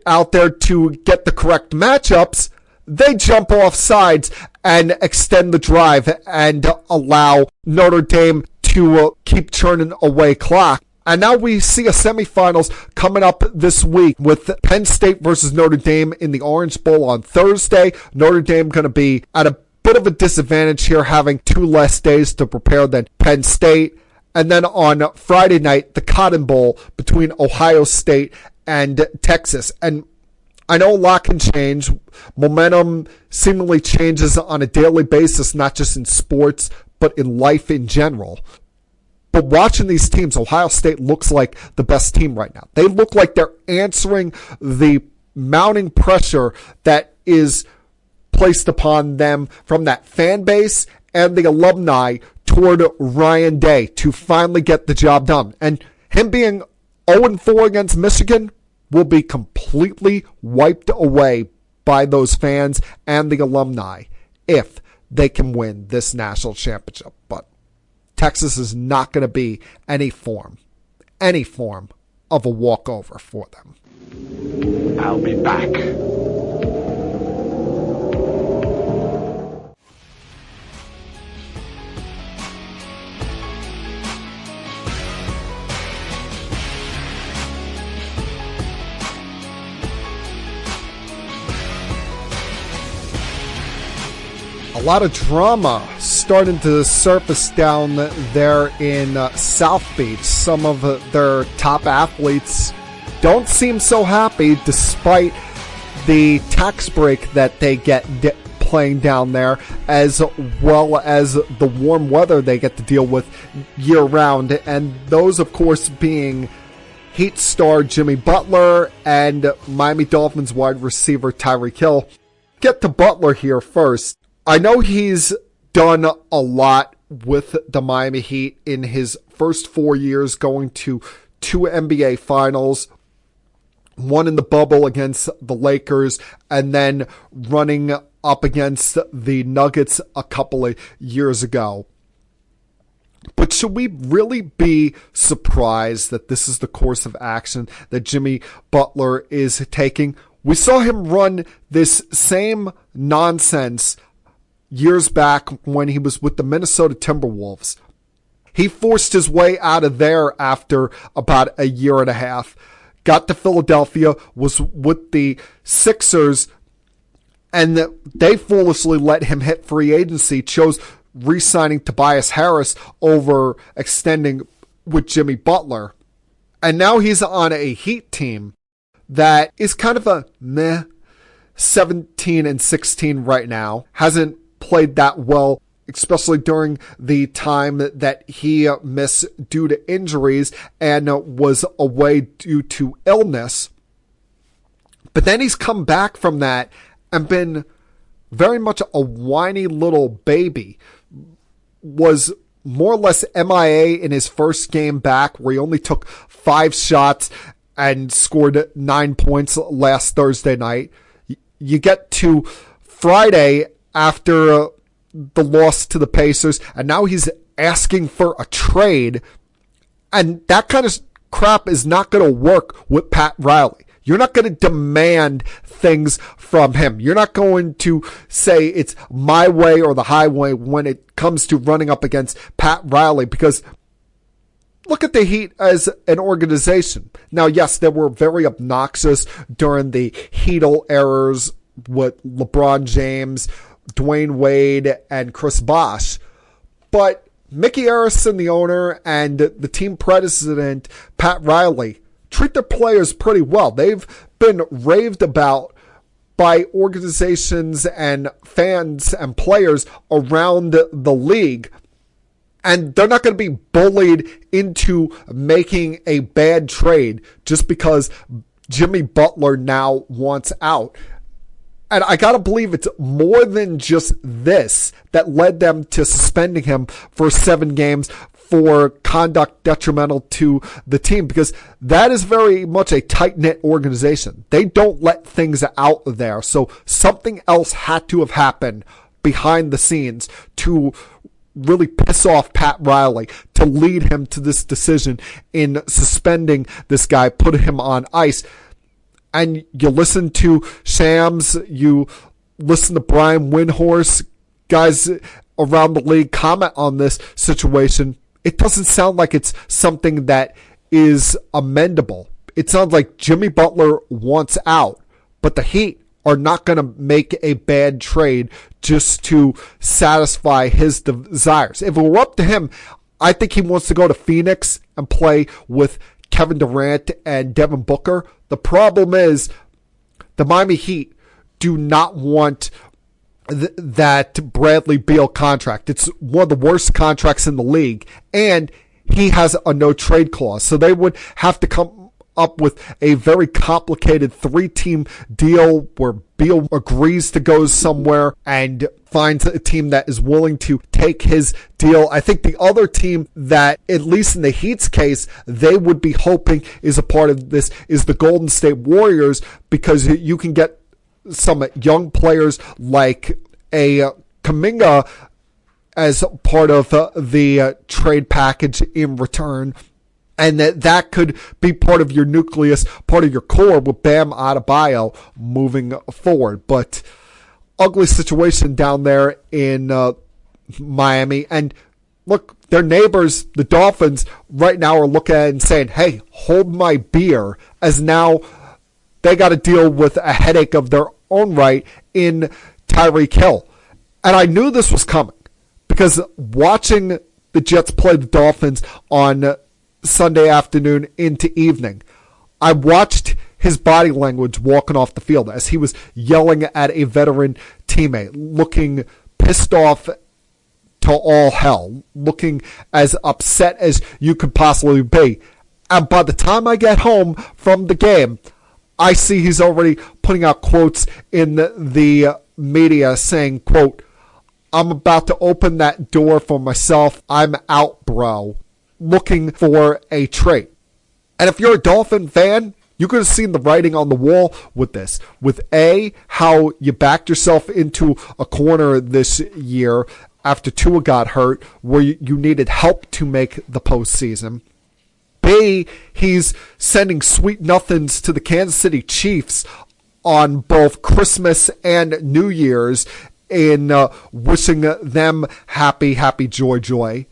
out there to get the correct matchups, they jump off sides and extend the drive and allow Notre Dame to keep churning away clock. And now we see a semifinals coming up this week with Penn State versus Notre Dame in the Orange Bowl on Thursday. Notre Dame going to be at a bit of a disadvantage here, having 2 less days to prepare than Penn State. And then on Friday night, the Cotton Bowl between Ohio State and Texas. And I know a lot can change. Momentum seemingly changes on a daily basis, not just in sports, but in life in general. But watching these teams, Ohio State looks like the best team right now. They look like they're answering the mounting pressure that is placed upon them from that fan base and the alumni toward Ryan Day to finally get the job done. And him being 0-4 against Michigan will be completely wiped away by those fans and the alumni if they can win this national championship. But Texas is not going to be any form of a walkover for them.
I'll be back.
A lot of drama starting to surface down there in South Beach. Some of their top athletes don't seem so happy despite the tax break that they get playing down there, as well as the warm weather they get to deal with year-round. And those, of course, being Heat star Jimmy Butler and Miami Dolphins wide receiver Tyreek Hill. Get to Butler here first. I know he's done a lot with the Miami Heat in his first 4 years, going to 2 NBA finals, one in the bubble against the Lakers, and then running up against the Nuggets a couple of years ago. But should we really be surprised that this is the course of action that Jimmy Butler is taking? We saw him run this same nonsense years back when he was with the Minnesota Timberwolves. He forced his way out of there after about a year and a half. Got to Philadelphia, was with the Sixers, and they foolishly let him hit free agency, chose re-signing Tobias Harris over extending with Jimmy Butler. And now he's on a Heat team that is kind of a meh 17-16 right now. Hasn't played that well, especially during the time that he missed due to injuries and was away due to illness. But then he's come back from that and been very much a whiny little baby. Was more or less MIA in his first game back, where he only took 5 shots and scored 9 points last Thursday night. You get to Friday after the loss to the Pacers, and now he's asking for a trade. And that kind of crap is not going to work with Pat Riley. You're not going to demand things from him. You're not going to say it's my way or the highway when it comes to running up against Pat Riley, because look at the Heat as an organization. Now, yes, they were very obnoxious during the Heatle errors with LeBron James, Dwayne Wade, and Chris Bosh. But Mickey Arison, the owner, and the team president, Pat Riley, treat their players pretty well. They've been raved about by organizations and fans and players around the league. And they're not going to be bullied into making a bad trade just because Jimmy Butler now wants out. And I got to believe it's more than just this that led them to suspending him for 7 games for conduct detrimental to the team, because that is very much a tight-knit organization. They don't let things out there. So something else had to have happened behind the scenes to really piss off Pat Riley, to lead him to this decision in suspending this guy, putting him on ice. And you listen to Shams, you listen to Brian Windhorst, guys around the league comment on this situation. It doesn't sound like it's something that is amendable. It sounds like Jimmy Butler wants out, but the Heat are not going to make a bad trade just to satisfy his desires. If it were up to him, I think he wants to go to Phoenix and play with Kevin Durant and Devin Booker. The problem is the Miami Heat do not want that Bradley Beal contract. It's one of the worst contracts in the league, and he has a no trade clause. So they would have to come up with a very complicated 3-team deal where Beal agrees to go somewhere and finds a team that is willing to take his deal. I think the other team that, at least in the Heat's case, they would be hoping is a part of this is the Golden State Warriors, because you can get some young players like a Kuminga as part of the trade package in return. And that could be part of your nucleus, part of your core with Bam Adebayo moving forward. But ugly situation down there in Miami. And look, their neighbors, the Dolphins, right now are looking at it and saying, hey, hold my beer, as now they got to deal with a headache of their own right in Tyreek Hill. And I knew this was coming because watching the Jets play the Dolphins on Sunday afternoon into evening, I watched his body language walking off the field as he was yelling at a veteran teammate, looking pissed off to all hell, looking as upset as you could possibly be. And by the time I get home from the game, I see he's already putting out quotes in the media saying, quote, "I'm about to open that door for myself. I'm out, bro," looking for a trade. And if you're a Dolphin fan, you could have seen the writing on the wall with this. With A, how you backed yourself into a corner this year after Tua got hurt, where you needed help to make the postseason. B, he's sending sweet nothings to the Kansas City Chiefs on both Christmas and New Year's in wishing them happy, joy.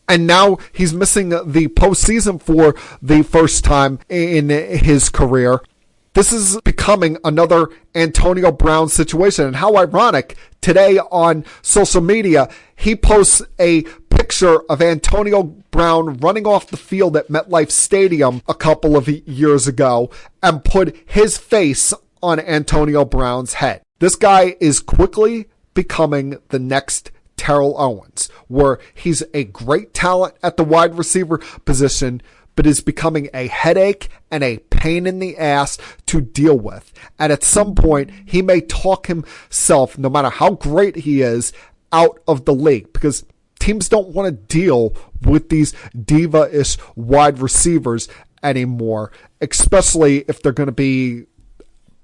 And now he's missing the postseason for the first time in his career. This is becoming another Antonio Brown situation. And how ironic, today on social media, he posts a picture of Antonio Brown running off the field at MetLife Stadium a couple of years ago and put his face on Antonio Brown's head. This guy is quickly becoming the next Terrell Owens, where he's a great talent at the wide receiver position, but is becoming a headache and a pain in the ass to deal with. And at some point, he may talk himself, no matter how great he is, out of the league, because teams don't want to deal with these diva-ish wide receivers anymore, especially if they're going to be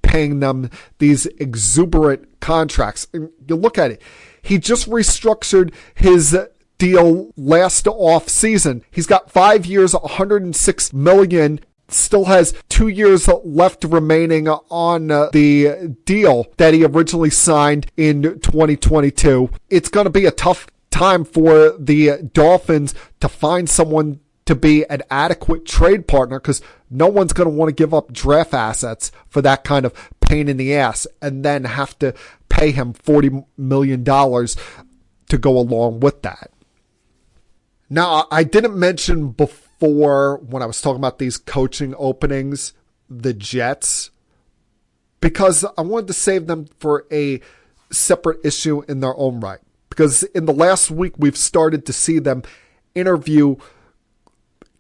paying them these exuberant contracts. And you look at it, he just restructured his deal last off season. He's got 5 years, $106 million, still has 2 years left remaining on the deal that he originally signed in 2022. It's going to be a tough time for the Dolphins to find someone to be an adequate trade partner, because no one's going to want to give up draft assets for that kind of pain in the ass and then have to pay him $40 million to go along with that. Now, I didn't mention before when I was talking about these coaching openings, the Jets, because I wanted to save them for a separate issue in their own right. Because in the last week, we've started to see them interview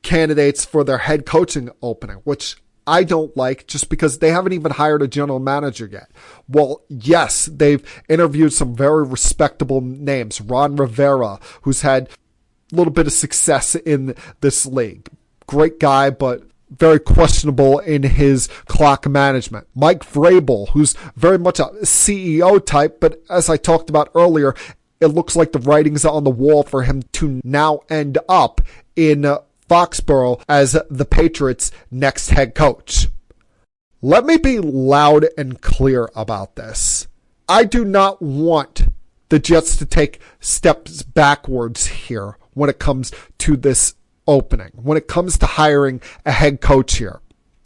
candidates for their head coaching opening, which I don't like, just because they haven't even hired a general manager yet. Well, yes, they've interviewed some very respectable names. Ron Rivera, who's had a little bit of success in this league. Great guy, but very questionable in his clock management. Mike Vrabel, who's very much a CEO type, but as I talked about earlier, it looks like the writing's on the wall for him to now end up in Foxborough as the Patriots' next head coach. Let me be loud and clear about this. I do not want the Jets to take steps backwards here when it comes to this opening, when it comes to hiring a head coach here.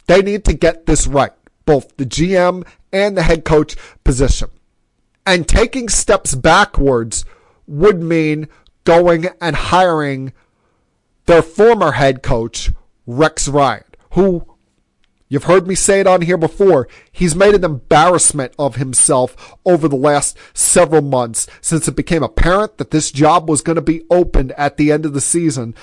They need to get this right, both the GM and the head coach position. And taking steps backwards would mean going and hiring their former head coach, Rex Ryan, who, you've heard me say it on here before, he's made an embarrassment of himself over the last several months since it became apparent that this job was going to be opened at the end of the season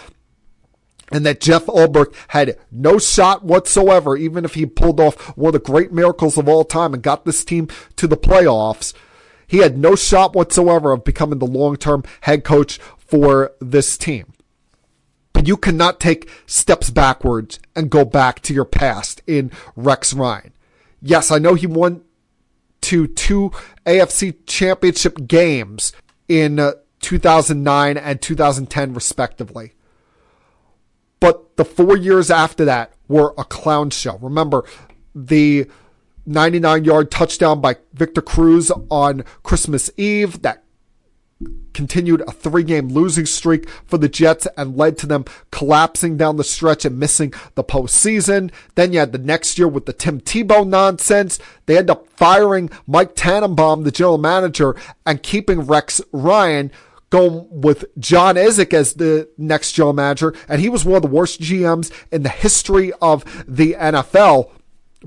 and that Jeff Ulbrich had no shot whatsoever, even if he pulled off one of the great miracles of all time and got this team to the playoffs. He had no shot whatsoever of becoming the long-term head coach for this team. But you cannot take steps backwards and go back to your past in Rex Ryan. Yes, I know he won to 2 AFC championship games in 2009 and 2010 respectively. But the 4 years after that were a clown show. Remember, the 99-yard touchdown by Victor Cruz on Christmas Eve that continued a 3-game losing streak for the Jets and led to them collapsing down the stretch and missing the postseason. Then you had the next year with the Tim Tebow nonsense. They end up firing Mike Tannenbaum, the general manager, and keeping Rex Ryan, going with John Izek as the next general manager. And he was one of the worst GMs in the history of the NFL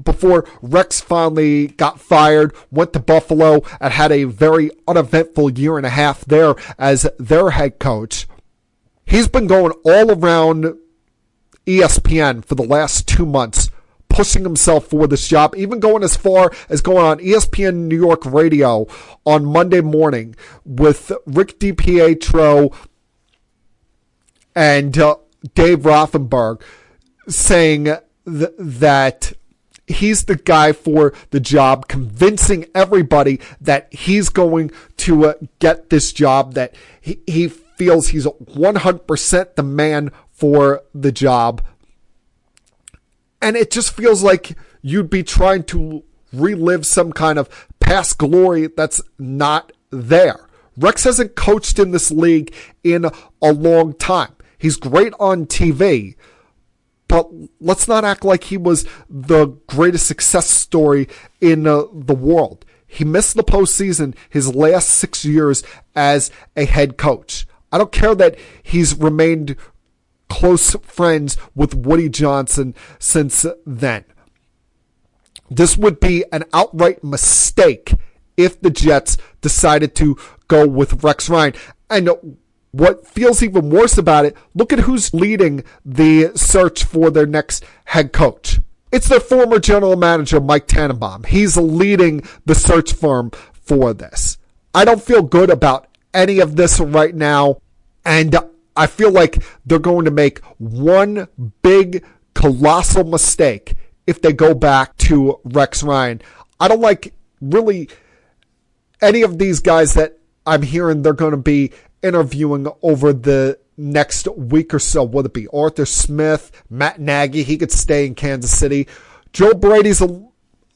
before Rex finally got fired, went to Buffalo, and had a very uneventful year and a half there as their head coach. He's been going all around ESPN for the last 2 months, pushing himself for this job, even going as far as going on ESPN New York Radio on Monday morning with Rick DiPietro and Dave Rothenberg saying that he's the guy for the job, convincing everybody that he's going to get this job, that he feels he's 100% the man for the job. And it just feels like you'd be trying to relive some kind of past glory that's not there. Rex hasn't coached in this league in a long time. He's great on TV, but let's not act like he was the greatest success story in the world. He missed the postseason his last 6 years as a head coach. I don't care that he's remained close friends with Woody Johnson since then. This would be an outright mistake if the Jets decided to go with Rex Ryan. And what feels even worse about it, look at who's leading the search for their next head coach. It's their former general manager, Mike Tannenbaum. He's leading the search firm for this. I don't feel good about any of this right now, and I feel like they're going to make one big, colossal mistake if they go back to Rex Ryan. I don't like really any of these guys that I'm hearing they're going to be interviewing over the next week or so, whether it be Arthur Smith, Matt Nagy, he could stay in Kansas City. Joe Brady's a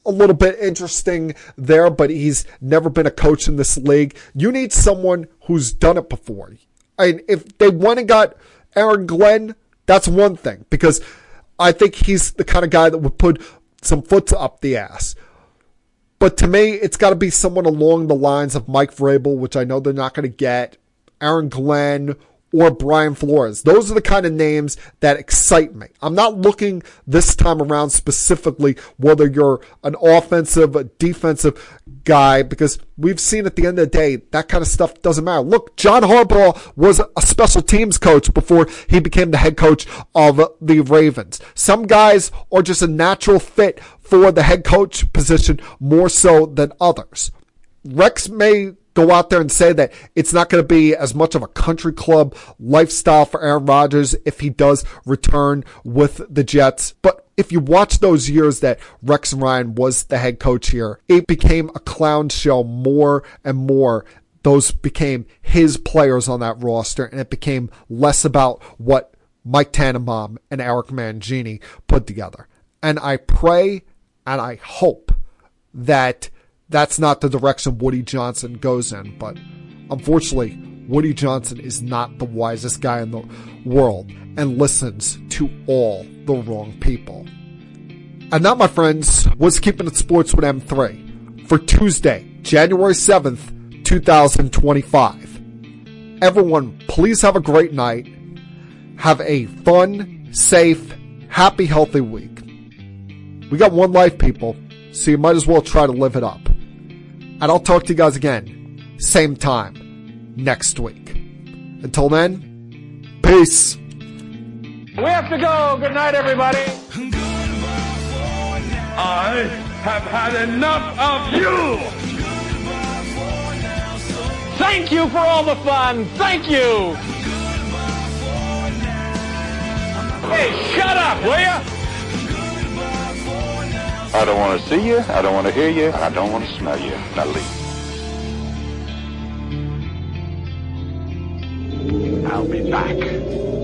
little bit interesting there, but he's never been a coach in this league. You need someone who's done it before. I mean, if they went and got Aaron Glenn, that's one thing, because I think he's the kind of guy that would put some foot up the ass. But to me, it's got to be someone along the lines of Mike Vrabel, which I know they're not going to get, Aaron Glenn, or Brian Flores. Those are the kind of names that excite me. I'm not looking this time around specifically whether you're an offensive, a defensive guy, because we've seen at the end of the day, that kind of stuff doesn't matter. Look, John Harbaugh was a special teams coach before he became the head coach of the Ravens. Some guys are just a natural fit for the head coach position more so than others. Rex may go out there and say that it's not going to be as much of a country club lifestyle for Aaron Rodgers if he does return with the Jets. But if you watch those years that Rex Ryan was the head coach here, it became a clown show more and more. Those became his players on that roster, and it became less about what Mike Tannenbaum and Eric Mangini put together. And I pray and I hope that that's not the direction Woody Johnson goes in. But unfortunately, Woody Johnson is not the wisest guy in the world and listens to all the wrong people. And that, my friends, was Keeping It Sports with M3 for Tuesday, January 7th, 2025. Everyone, please have a great night. Have a fun, safe, happy, healthy week. We got one life, people, so you might as well try to live it up. And I'll talk to you guys again, same time, next week. Until then, peace.
We have to go. Good night, everybody.
I have had enough of you!
Thank you for all the fun. Thank you. Hey, shut up, will ya?
I don't want to see you, I don't want to hear you, I don't want to smell you. Now leave.
I'll be back.